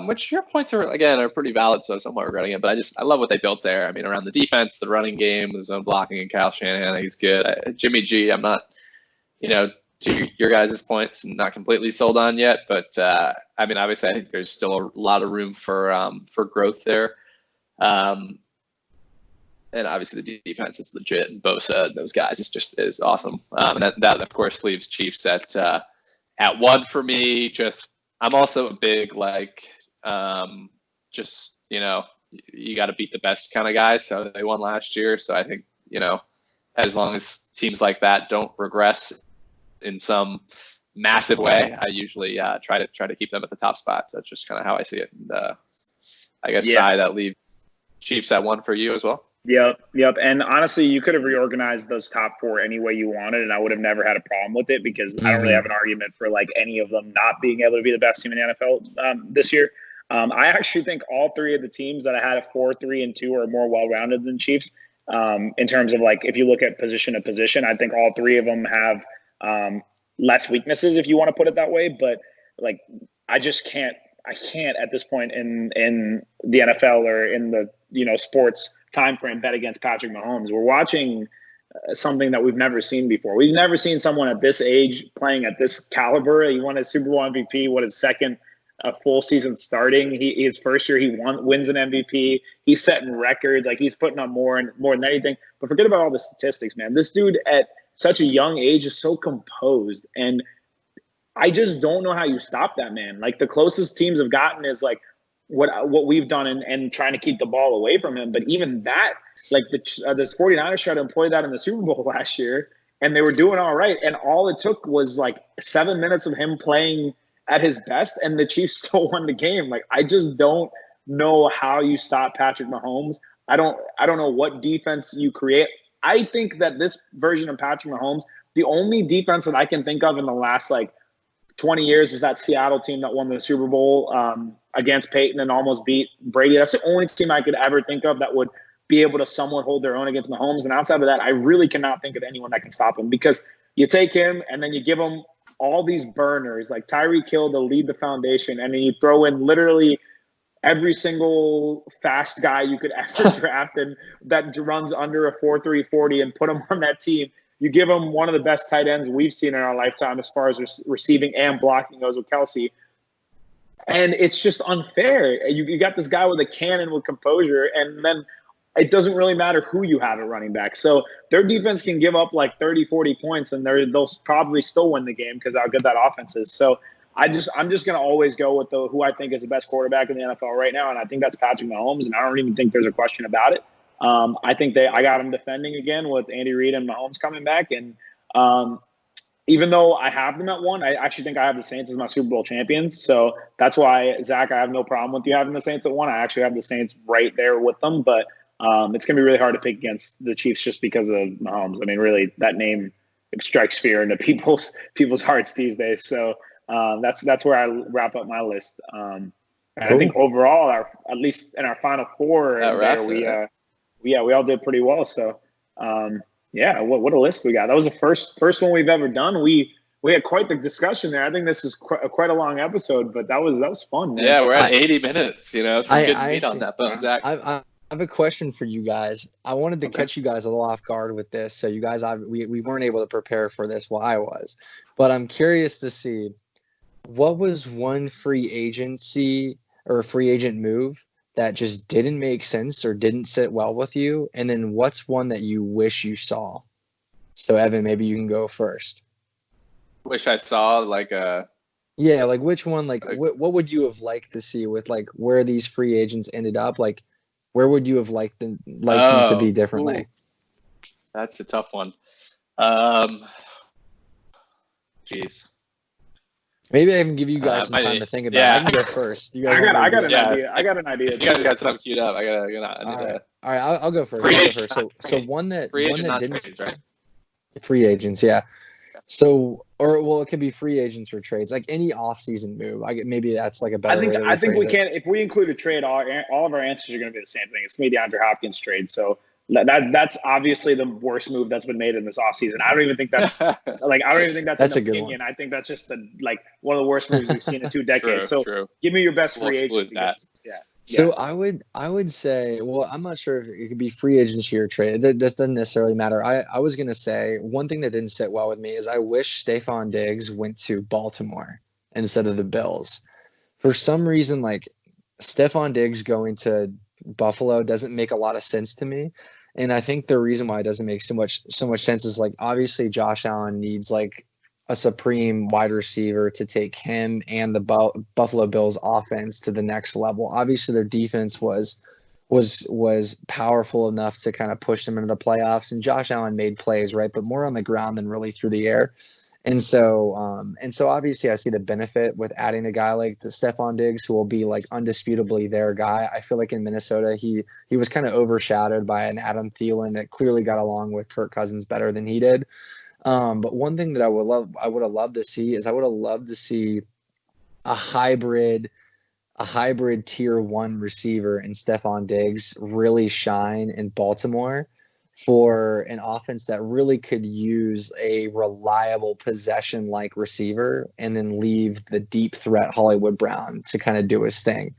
Which your points are pretty valid, so I'm somewhat regretting it. But I love what they built there. I mean, around the defense, the running game, the zone blocking, and Kyle Shanahan, I think he's good. Jimmy G, I'm not, to your guys' points, not completely sold on yet. But I mean, obviously, I think there's still a lot of room for growth there. And obviously, the defense is legit. And Bosa and those guys is awesome. And that of course leaves Chiefs at 1 for me. I'm also a big you got to beat the best kind of guy. So they won last year. So I think, as long as teams like that don't regress in some massive way, I usually try to keep them at the top spots. That's just kind of how I see it. And I guess, Cy, that leaves Chiefs at 1 for you as well. Yep. And honestly, you could have reorganized those top four any way you wanted, and I would have never had a problem with it because I don't really have an argument for like any of them not being able to be the best team in the NFL this year. I actually think all three of the teams that I had at 4, 3, and 2 are more well-rounded than Chiefs. In terms of like, if you look at position to position, I think all three of them have less weaknesses, if you want to put it that way. But like, I can't at this point in the NFL or in the sports time frame bet against Patrick Mahomes. We're watching something that we've never seen before. We've never seen someone at this age playing at this caliber. He won a Super Bowl MVP. What, his second full season starting? His first year he wins an MVP. He's setting records. Like, he's putting up more than anything. But forget about all the statistics, man. This dude at such a young age is so composed, and I just don't know how you stop that man. Like, the closest teams have gotten is like what we've done and trying to keep the ball away from him. But even that, like the 49ers tried to employ that in the Super Bowl last year, and they were doing all right. And all it took was like 7 minutes of him playing at his best, and the Chiefs still won the game. Like, I just don't know how you stop Patrick Mahomes. I don't know what defense you create. I think that this version of Patrick Mahomes, the only defense that I can think of in the last like 20 years was that Seattle team that won the Super Bowl against Peyton and almost beat Brady. That's the only team I could ever think of that would be able to somewhat hold their own against Mahomes. And outside of that, I really cannot think of anyone that can stop him, because you take him and then you give him all these burners like Tyreek Hill to lead the foundation, and then you throw in literally every single fast guy you could ever draft and that runs under a 4.3 40 and put him on that team. You give him one of the best tight ends we've seen in our lifetime as far as receiving and blocking goes with Kelsey. And it's just unfair. You got this guy with a cannon with composure, and then it doesn't really matter who you have at running back. So their defense can give up like 30, 40 points, and they'll probably still win the game because how good that offense is. So I'm just going to always go with who I think is the best quarterback in the NFL right now, and I think that's Patrick Mahomes, and I don't even think there's a question about it. I think I got him defending again with Andy Reid and Mahomes coming back. And even though I have them at 1, I actually think I have the Saints as my Super Bowl champions. So that's why, Zach, I have no problem with you having the Saints at 1. I actually have the Saints right there with them. But it's going to be really hard to pick against the Chiefs just because of Mahomes. I mean, really, that name strikes fear into people's hearts these days. So that's where I wrap up my list. And cool. I think overall, at least in our final 4, we all did pretty well. So, what a list we got. That was the first one we've ever done. We had quite the discussion there. I think this was quite a long episode, but that was fun, man. Yeah, we're at 80 minutes, some good meat on that bone, Zach. I have a question for you guys. I wanted to catch you guys a little off guard with this. So you guys, we weren't able to prepare for this while I was. But I'm curious to see, what was one free agency or free agent move that just didn't make sense or didn't sit well with you? And then what's one that you wish you saw? So Evan, maybe you can go first. Wish I saw like which one, what would you have liked to see with like where these free agents ended up? Like, where would you have liked them to be differently? Ooh, that's a tough one. Jeez. Maybe I can give you guys some time to think about it. I can go first. You guys I got an idea. I got an idea. You guys got something queued up. All right. I'll go first. So one that didn't trades, right? Free agents, yeah. So, it could be free agents or trades, like any off-season move. Maybe that's like a better way to I think we can. If we include a trade, all of our answers are going to be the same thing. It's going to be the DeAndre Hopkins trade. So that's obviously the worst move that's been made in this offseason. I don't even think that's that's an opinion. I think that's just one of the worst moves we've seen in 2 decades. True. Give me your best free agent. Yeah. So I would say, well, I'm not sure if it could be free agency or trade. That doesn't necessarily matter. I was gonna say one thing that didn't sit well with me is I wish Stefon Diggs went to Baltimore instead of the Bills. For some reason, like Stefon Diggs going to Buffalo doesn't make a lot of sense to me. And I think the reason why it doesn't make so much sense is like obviously Josh Allen needs like a supreme wide receiver to take him and the Buffalo Bills offense to the next level. Obviously their defense was powerful enough to kind of push them into the playoffs, and Josh Allen made plays, right? But more on the ground than really through the air. And so obviously I see the benefit with adding a guy like the Stephon Diggs, who will be like undisputably their guy. I feel like in Minnesota, he was kind of overshadowed by an Adam Thielen that clearly got along with Kirk Cousins better than he did. But one thing that I would have loved to see is I would have loved to see a hybrid tier 1 receiver in Stephon Diggs really shine in Baltimore for an offense that really could use a reliable possession-like receiver and then leave the deep threat Hollywood Brown to kind of do his thing.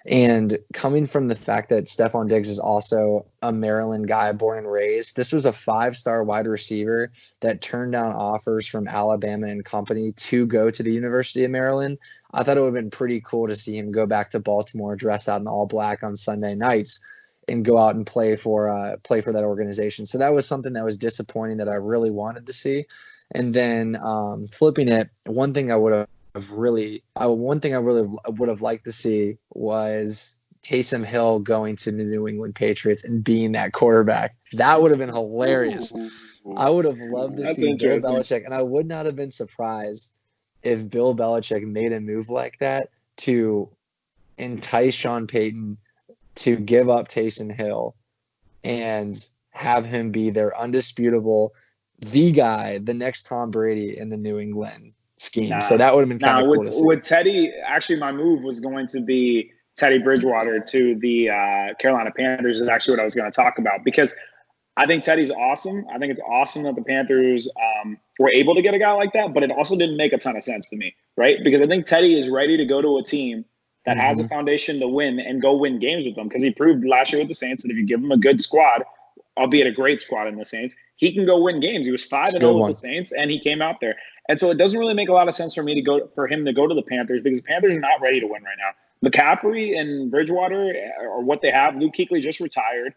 And coming from the fact that Stephon Diggs is also a Maryland guy born and raised, this was a 5-star wide receiver that turned down offers from Alabama and company to go to the University of Maryland. I thought it would have been pretty cool to see him go back to Baltimore dressed out in all black on Sunday nights and go out and play for that organization. So that was something that was disappointing that I really wanted to see. And then flipping it, one thing I would have really would have liked to see was Taysom Hill going to the New England Patriots and being that quarterback. That would have been hilarious. I would have loved to see Bill Belichick, and I would not have been surprised if Bill Belichick made a move like that to entice Sean Payton to give up Taysom Hill and have him be their undisputable, the guy, the next Tom Brady in the New England scheme. So that would have been kind of cool to see. With Teddy, actually my move was going to be Teddy Bridgewater to the Carolina Panthers is actually what I was going to talk about, because I think Teddy's awesome. I think it's awesome that the Panthers were able to get a guy like that, but it also didn't make a ton of sense to me, right? Because I think Teddy is ready to go to a team that has a foundation to win and go win games with them, because he proved last year with the Saints that if you give him a good squad, albeit a great squad in the Saints, he can go win games. He was 5-0 with the Saints, and he came out there. And so it doesn't really make a lot of sense for him to go to the Panthers, because the Panthers are not ready to win right now. McCaffrey and Bridgewater are what they have. Luke Kuechly just retired.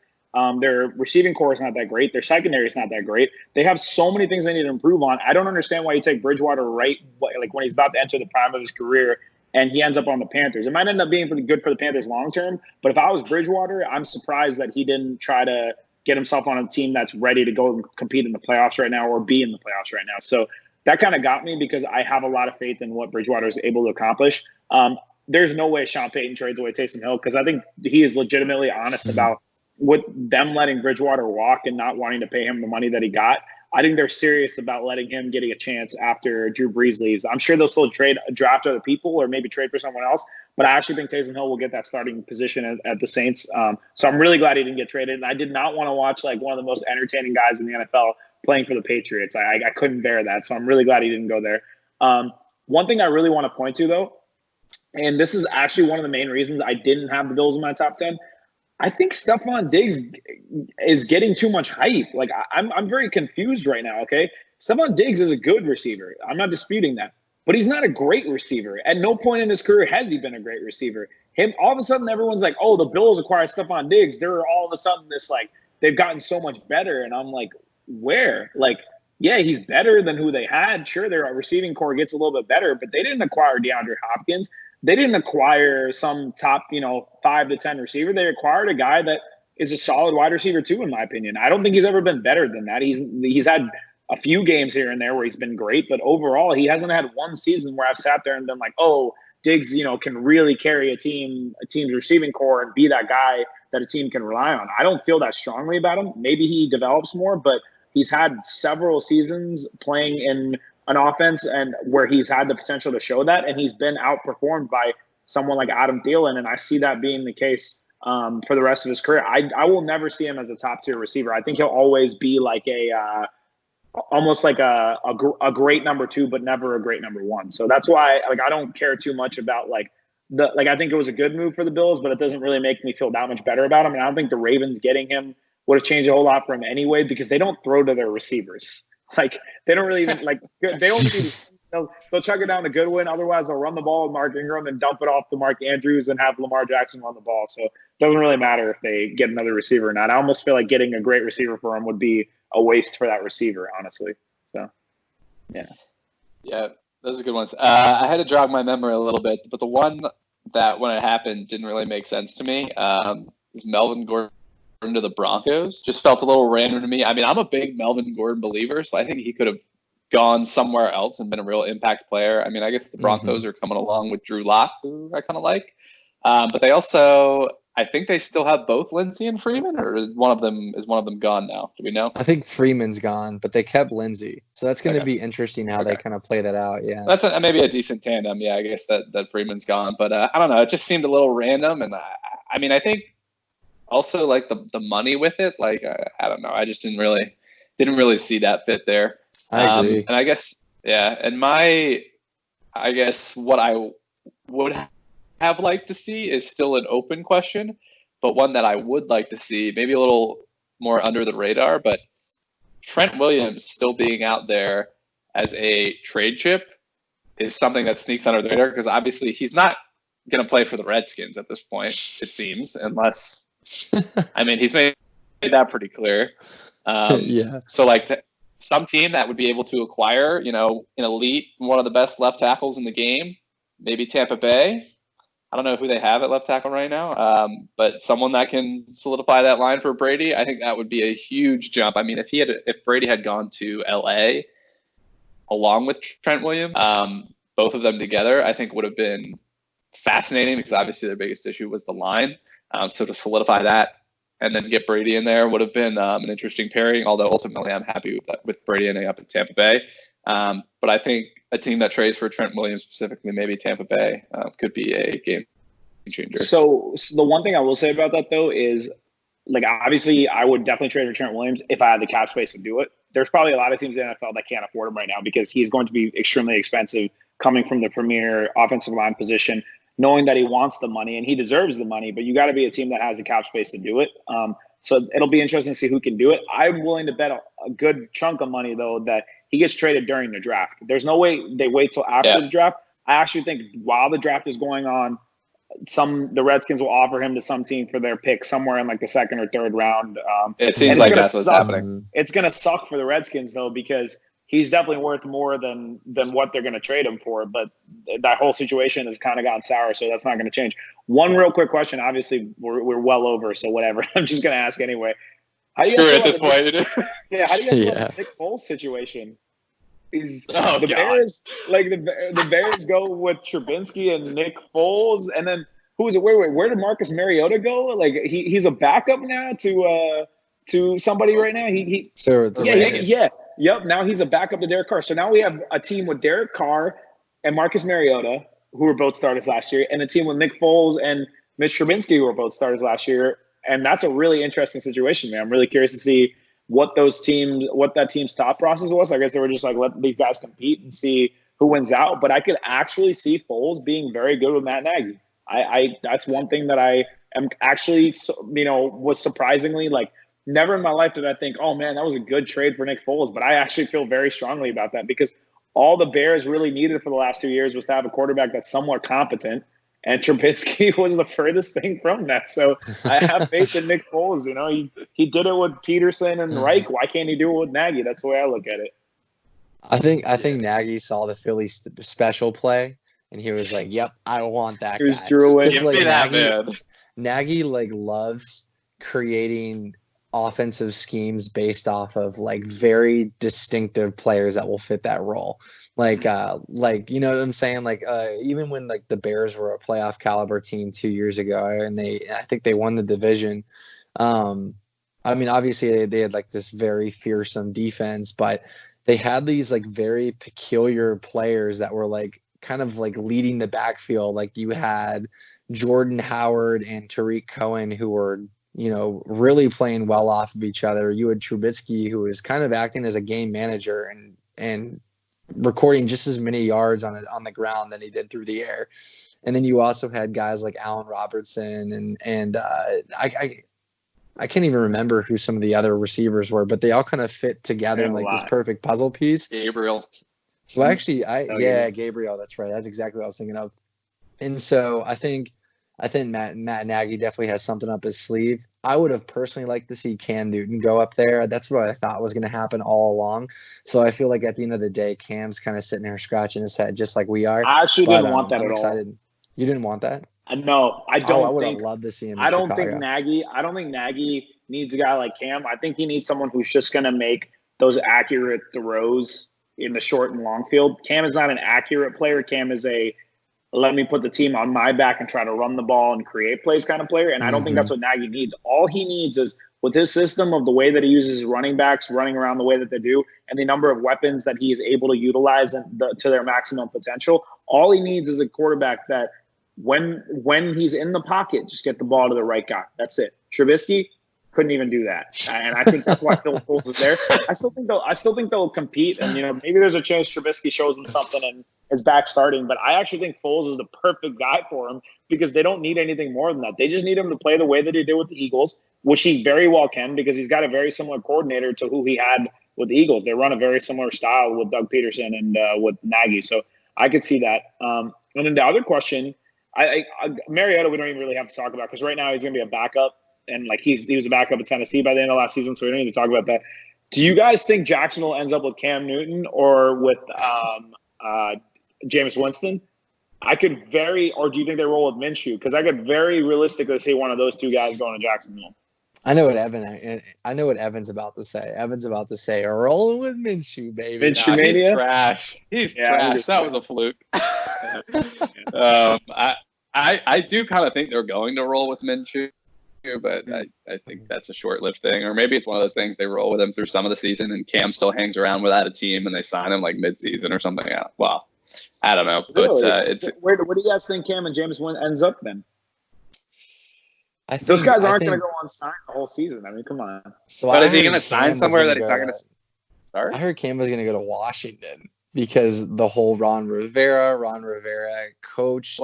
Their receiving core is not that great. Their secondary is not that great. They have so many things they need to improve on. I don't understand why you take Bridgewater right, like when he's about to enter the prime of his career, and he ends up on the Panthers. It might end up being pretty good for the Panthers long term, but if I was Bridgewater, I'm surprised that he didn't try to get himself on a team that's ready to go and compete in the playoffs right now or be in the playoffs right now. So that kind of got me, because I have a lot of faith in what Bridgewater is able to accomplish. There's no way Sean Payton trades away Taysom Hill, because I think he is legitimately honest about with them letting Bridgewater walk and not wanting to pay him the money that he got. I think they're serious about letting him getting a chance after Drew Brees leaves. I'm sure they'll still draft other people or maybe trade for someone else, but I actually think Taysom Hill will get that starting position at the Saints. So I'm really glad he didn't get traded. And I did not want to watch like one of the most entertaining guys in the NFL playing for the Patriots. I couldn't bear that. So I'm really glad he didn't go there. One thing I really want to point to, though, and this is actually one of the main reasons I didn't have the Bills in my top 10, I think Stephon Diggs is getting too much hype. Like, I'm very confused right now, okay? Stephon Diggs is a good receiver. I'm not disputing that. But he's not a great receiver. At no point in his career has he been a great receiver. All of a sudden, everyone's like, oh, the Bills acquired Stephon Diggs. They're all of a sudden this, like, they've gotten so much better. And I'm like, where? Like, yeah, he's better than who they had. Sure, their receiving core gets a little bit better, but they didn't acquire DeAndre Hopkins. They didn't acquire some top, 5 to 10 receiver. They acquired a guy that is a solid wide receiver too, in my opinion. I don't think he's ever been better than that. He's had a few games here and there where he's been great, but overall, he hasn't had one season where I've sat there and been like, oh, Diggs, can really carry a team's receiving core and be that guy that a team can rely on. I don't feel that strongly about him. Maybe he develops more, but he's had several seasons playing in an offense and where he's had the potential to show that, and he's been outperformed by someone like Adam Thielen, and I see that being the case for the rest of his career. I will never see him as a top-tier receiver. I think he'll always be like almost like a great number 2, but never a great number 1. So that's why I don't care too much about I think it was a good move for the Bills, but it doesn't really make me feel that much better about him. And I don't think the Ravens getting him would have changed a whole lot for him anyway, because they don't throw to their receivers. They don't really even they only they'll chuck it down to Goodwin. Otherwise, they'll run the ball with Mark Ingram and dump it off to Mark Andrews and have Lamar Jackson run the ball. So it doesn't really matter if they get another receiver or not. I almost feel like getting a great receiver for him would be a waste for that receiver, honestly. So, yeah. Yeah, those are good ones. I had to jog my memory a little bit, but the one that when it happened didn't really make sense to me is Melvin Gordon to the Broncos. Just felt a little random to me. I mean, I'm a big Melvin Gordon believer, so I think he could have gone somewhere else and been a real impact player. I mean, I guess the Broncos are coming along with Drew Lock, who I kind of like. But they also, I think they still have both Lindsey and Freeman, or is one of them gone now? Do we know? I think Freeman's gone, but they kept Lindsey. So that's going to be interesting how they kind of play that out. Yeah. That's maybe a decent tandem. Yeah, I guess that Freeman's gone. But I don't know. It just seemed a little random. And I mean, I think also like the money with it, like, I don't know. I just didn't really see that fit there. I agree. And I guess, yeah. And I guess what I would have liked to see is still an open question, but one that I would like to see, maybe a little more under the radar, but Trent Williams still being out there as a trade chip is something that sneaks under the radar, because obviously he's not going to play for the Redskins at this point, it seems, unless, I mean, he's made that pretty clear. Yeah. So like some team that would be able to acquire, an elite, one of the best left tackles in the game, maybe Tampa Bay. I don't know who they have at left tackle right now, but someone that can solidify that line for Brady, I think that would be a huge jump. I mean, if Brady had gone to LA along with Trent Williams, both of them together, I think would have been fascinating, because obviously their biggest issue was the line. So to solidify that and then get Brady in there would have been an interesting pairing, although ultimately I'm happy with Brady ending up in Tampa Bay. But I think a team that trades for Trent Williams, specifically maybe Tampa Bay, could be a game changer. So the one thing I will say about that, though, is, like, obviously I would definitely trade for Trent Williams if I had the cap space to do it. There's probably a lot of teams in the NFL that can't afford him right now, because he's going to be extremely expensive coming from the premier offensive line position, knowing that he wants the money and he deserves the money, but you got to be a team that has the cap space to do it. So it'll be interesting to see who can do it. I'm willing to bet a good chunk of money, though, that he gets traded during the draft. There's no way they wait till after the draft. I actually think while the draft is going on, the Redskins will offer him to some team for their pick somewhere in like the second or third round. It seems like that's what's happening. It's going to suck for the Redskins, though, because he's definitely worth more than what they're going to trade him for. But that whole situation has kind of gotten sour, so that's not going to change. One real quick question. Obviously, we're well over, so whatever. I'm just going to ask anyway. Screw it at this point. Yeah, how do you guys feel about the Nick Foles situation? Bears, like the Bears go with Trubinsky and Nick Foles, and then who is it? Where did Marcus Mariota go? Like he's a backup now to somebody right now. Yep. Now he's a backup to Derek Carr. So now we have a team with Derek Carr and Marcus Mariota, who were both starters last year, and a team with Nick Foles and Mitch Trubinsky, who were both starters last year. And that's a really interesting situation, man. I'm really curious to see what that team's thought process was. I guess they were just like, let these guys compete and see who wins out. But I could actually see Foles being very good with Matt Nagy. That's one thing that I am actually, was surprisingly, like, never in my life did I think, oh man, that was a good trade for Nick Foles. But I actually feel very strongly about that, because all the Bears really needed for the last 2 years was to have a quarterback that's somewhat competent. And Trubisky was the furthest thing from that. So I have faith in Nick Foles. He did it with Peterson and Reich. Why can't he do it with Nagy? That's the way I look at it. I think Nagy saw the Philly special play, and he was like, "Yep, I want that guy." Give me that, man. Nagy loves creating offensive schemes based off of like very distinctive players that will fit that role. Like you know what I'm saying? Like even when like the Bears were a playoff caliber team 2 years ago, and I think they won the division. I mean, obviously they had like this very fearsome defense, but they had these like very peculiar players that were like kind of like leading the backfield. Like you had Jordan Howard and Tariq Cohen, who were, really playing well off of each other. You had Trubisky, who was kind of acting as a game manager and recording just as many yards on the ground than he did through the air. And then you also had guys like Allen Robertson and I can't even remember who some of the other receivers were, but they all kind of fit together in like this perfect puzzle piece. Gabriel. So actually, Gabriel, that's right. That's exactly what I was thinking of. And so I think Matt Nagy definitely has something up his sleeve. I would have personally liked to see Cam Newton go up there. That's what I thought was going to happen all along. So I feel like at the end of the day, Cam's kind of sitting there scratching his head just like we are. I actually didn't want that at all. You didn't want that? No, I don't. I would have loved to see him. I don't think Nagy needs a guy like Cam. I think he needs someone who's just going to make those accurate throws in the short and long field. Cam is not an accurate player. Cam is a let me put the team on my back and try to run the ball and create plays kind of player. And I don't think that's what Nagy needs. All he needs is with his system of the way that he uses running backs running around the way that they do and the number of weapons that he is able to utilize to their maximum potential. All he needs is a quarterback that when he's in the pocket, just get the ball to the right guy. That's it. Trubisky couldn't even do that. And I think that's why Phil Foles is there. I still think they'll compete. And, maybe there's a chance Trubisky shows them something and is back starting. But I actually think Foles is the perfect guy for him because they don't need anything more than that. They just need him to play the way that he did with the Eagles, which he very well can because he's got a very similar coordinator to who he had with the Eagles. They run a very similar style with Doug Peterson and with Nagy. So I could see that. And then the other question, Mariota, we don't even really have to talk about because right now he's going to be a backup. And he was a backup at Tennessee by the end of last season, so we don't need to talk about that. Do you guys think Jacksonville ends up with Cam Newton or with Jameis Winston? Or do you think they roll with Minshew? Because I could very realistically see one of those two guys going to Jacksonville. I know what Evan's about to say. Evan's about to say, rolling with Minshew, baby. Minshew mania? He's trash. He's trash. That was a fluke. I do kind of think they're going to roll with Minshew. But I think that's a short-lived thing. Or maybe it's one of those things they roll with him through some of the season and Cam still hangs around without a team and they sign him mid-season or something. Well, I don't know. But really? Where do you guys think Cam and Jameis ends up then? Those guys aren't going to go on sign the whole season. I mean, come on. But is he going to sign somewhere that he's not going to start? I heard Cam was going to go to Washington. Because the whole Ron Rivera coach,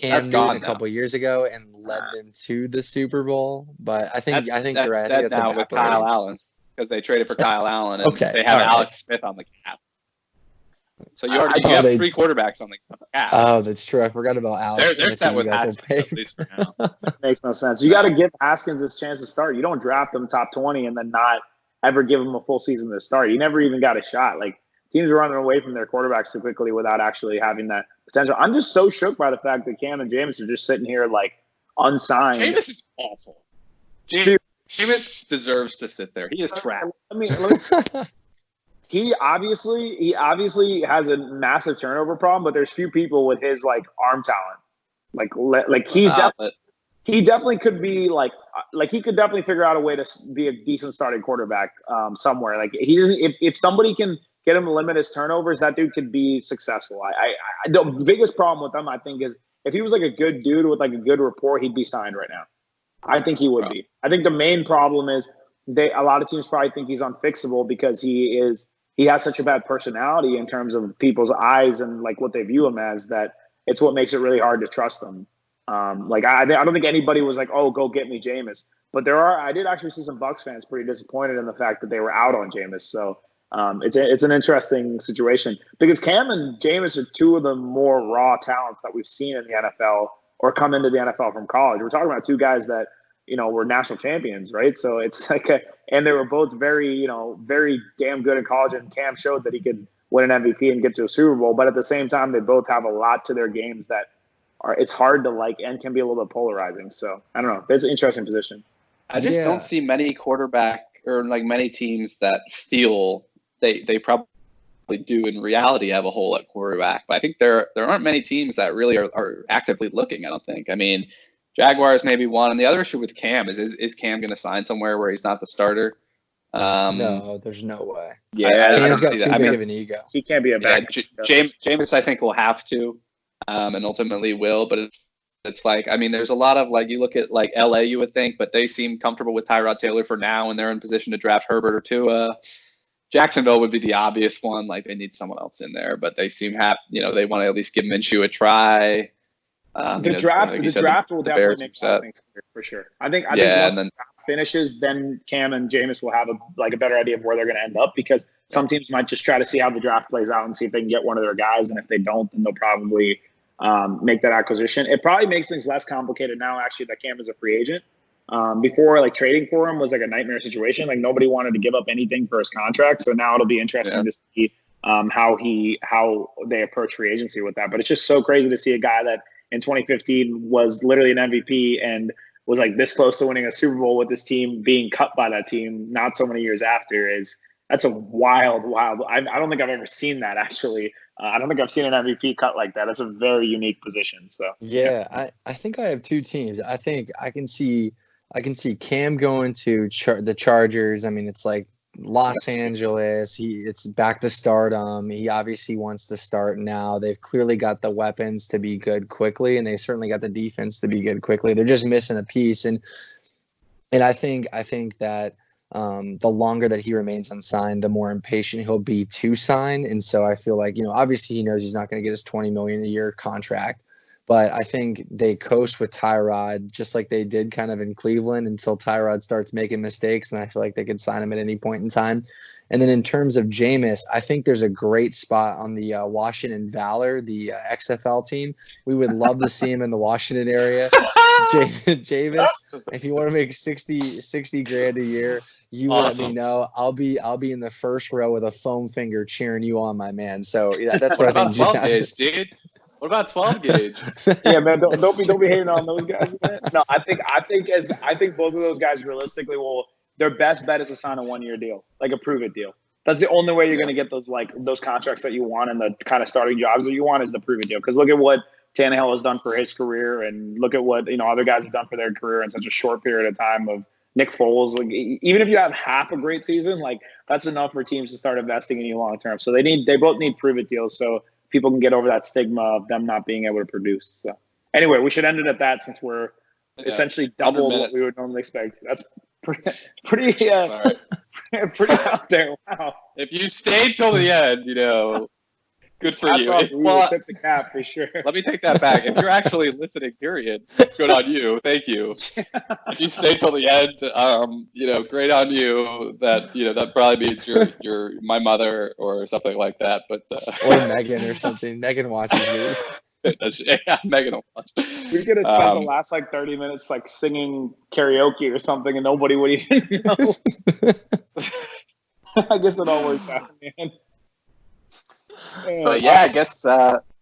Cam Newton a couple years ago and led them to the Super Bowl. But I think you're right. I think that's now with Kyle Allen because they traded for Kyle Allen and they have Alex Smith on the cap. So you have 3 quarterbacks on the cap. Oh, that's true. I forgot about Alex. They're set with Haskins at least for now. Makes no sense. You got to give Haskins his chance to start. You don't draft him top 20 and then not ever give him a full season to start. You never even got a shot. Teams are running away from their quarterbacks too quickly without actually having that potential. I'm just so shook by the fact that Cam and Jameis are just sitting here unsigned. Jameis is awful. Jameis deserves to sit there. He is trash. He obviously has a massive turnover problem, but there's few people with his arm talent. He definitely could be he could definitely figure out a way to be a decent starting quarterback somewhere. He doesn't. If somebody can get him to limit his turnovers, that dude could be successful. The biggest problem with him, I think, is if he was a good dude with a good rapport, he'd be signed right now. I think he would be. I think the main problem is a lot of teams probably think he's unfixable because he has such a bad personality in terms of people's eyes and what they view him as that it's what makes it really hard to trust him. I don't think anybody was oh, go get me Jameis. But I did actually see some Bucs fans pretty disappointed in the fact that they were out on Jameis. So it's an interesting situation because Cam and Jameis are two of the more raw talents that we've seen in the NFL or come into the NFL from college. We're talking about two guys that, were national champions, right? So it's and they were both very, very damn good in college. And Cam showed that he could win an MVP and get to a Super Bowl. But at the same time, they both have a lot to their games that it's hard to and can be a little bit polarizing. So I don't know. It's an interesting position. I just don't see many quarterback or many teams that feel they probably do in reality have a hole at quarterback. But I think there aren't many teams that really are actively looking, I don't think. I mean, Jaguars maybe one. And the other issue with Cam is Cam going to sign somewhere where he's not the starter? No, there's no way. Yeah, Cam's got too big of an ego. He can't be a back. Jameis, I think, will have to, and ultimately will. But it's there's a lot of you look at LA, you would think, but they seem comfortable with Tyrod Taylor for now, and they're in position to draft Herbert or Tua. Jacksonville would be the obvious one. They need someone else in there, but they seem happy. They want to at least give Minshew a try. The draft will definitely make something for sure. I think once the draft finishes, then Cam and Jameis will have a better idea of where they're going to end up because some teams might just try to see how the draft plays out and see if they can get one of their guys, and if they don't, then they'll probably make that acquisition. It probably makes things less complicated now, actually, that Cam is a free agent. Before, trading for him was a nightmare situation. Nobody wanted to give up anything for his contract, so now it'll be interesting to see how they approach free agency with that. But it's just so crazy to see a guy that in 2015 was literally an MVP and was this close to winning a Super Bowl with this team being cut by that team not so many years after is That's a wild. I don't think I've ever seen that actually. I don't think I've seen an MVP cut like that. That's a very unique position. So yeah. I think I have two teams. I think I can see Cam going to the Chargers. I mean, it's like Los Angeles. It's back to stardom. He obviously wants to start now. They've clearly got the weapons to be good quickly, and they certainly got the defense to be good quickly. They're just missing a piece, and I think that the longer that he remains unsigned, the more impatient he'll be to sign. And so I feel like, obviously he knows he's not going to get his $20 million a year contract, but I think they coast with Tyrod just like they did kind of in Cleveland until Tyrod starts making mistakes. And I feel like they could sign him at any point in time. And then in terms of Jameis, I think there's a great spot on the Washington Valor, the XFL team. We would love to see him in the Washington area. Jameis, if you want to make 60 grand a year, you awesome. Let me know. I'll be in the first row with a foam finger cheering you on, my man. So yeah, that's what I think. 12 gauge, dude? What about 12 gauge? Yeah, man, don't be hating on those guys, man. No, I think both of those guys realistically their best bet is to sign a 1-year deal, like a prove it deal. That's the only way you're going to get those contracts that you want and the kind of starting jobs that you want is the prove it deal. Because look at what Tannehill has done for his career, and look at what other guys have done for their career in such a short period of time. Of Nick Foles, like even if you have half a great season, like that's enough for teams to start investing in you long term. So they both need prove it deals, so people can get over that stigma of them not being able to produce. So anyway, we should end it at that since we're essentially double what we would normally expect. That's pretty out there. Wow. If you stayed till the end, good for you. Well, tip the cap for sure. Let me take that back. If you're actually listening, period, good on you. Thank you. If you stay till the end, great on you. That probably means you're my mother or something like that. But or Megan or something. Megan watches these. Yeah, Megan will watch. We could have spent the last 30 minutes singing karaoke or something, and nobody would even know. I guess it all works out, man. But yeah, I guess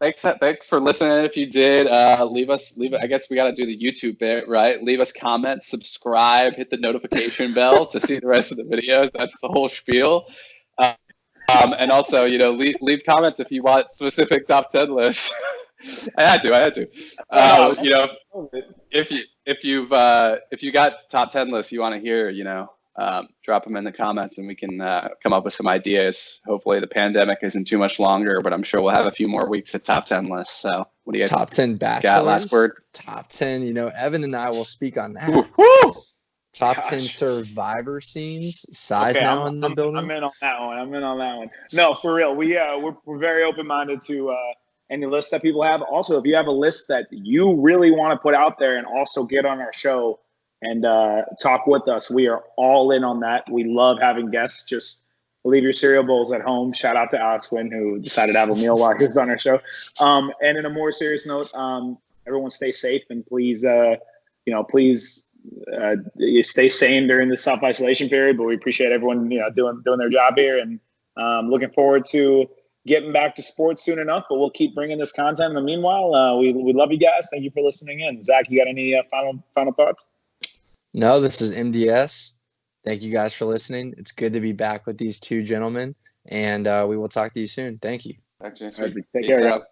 thanks for listening. If you did, leave it. I guess we got to do the YouTube bit, right? Leave us comments, subscribe, hit the notification bell to see the rest of the videos. That's the whole spiel. And also, leave comments if you want specific top 10 lists. I had to. If you got top 10 lists you want to hear, drop them in the comments and we can come up with some ideas. Hopefully the pandemic isn't too much longer, but I'm sure we'll have a few more weeks of top 10 lists. So what do you guys top 10 bachelors? Got last word? Top 10, Evan and I will speak on that. Woo! Top 10 survivor scenes. Size now in the building. I'm in on that one. No, for real. We're very open-minded to any lists that people have. Also, if you have a list that you really want to put out there and also get on our show and talk with us, we are all in on that. We love having guests. Just leave your cereal bowls at home. Shout out to Alex Wynn, who decided to have a meal while he's on our show. And in a more serious note, everyone stay safe and please, you stay sane during the self-isolation period. But we appreciate everyone, doing their job here, and looking forward to getting back to sports soon enough. But we'll keep bringing this content. In the meanwhile, we love you guys. Thank you for listening in. Zach, you got any final thoughts? No, this is MDS. Thank you guys for listening. It's good to be back with these two gentlemen, and we will talk to you soon. Thank you. Take care, guys.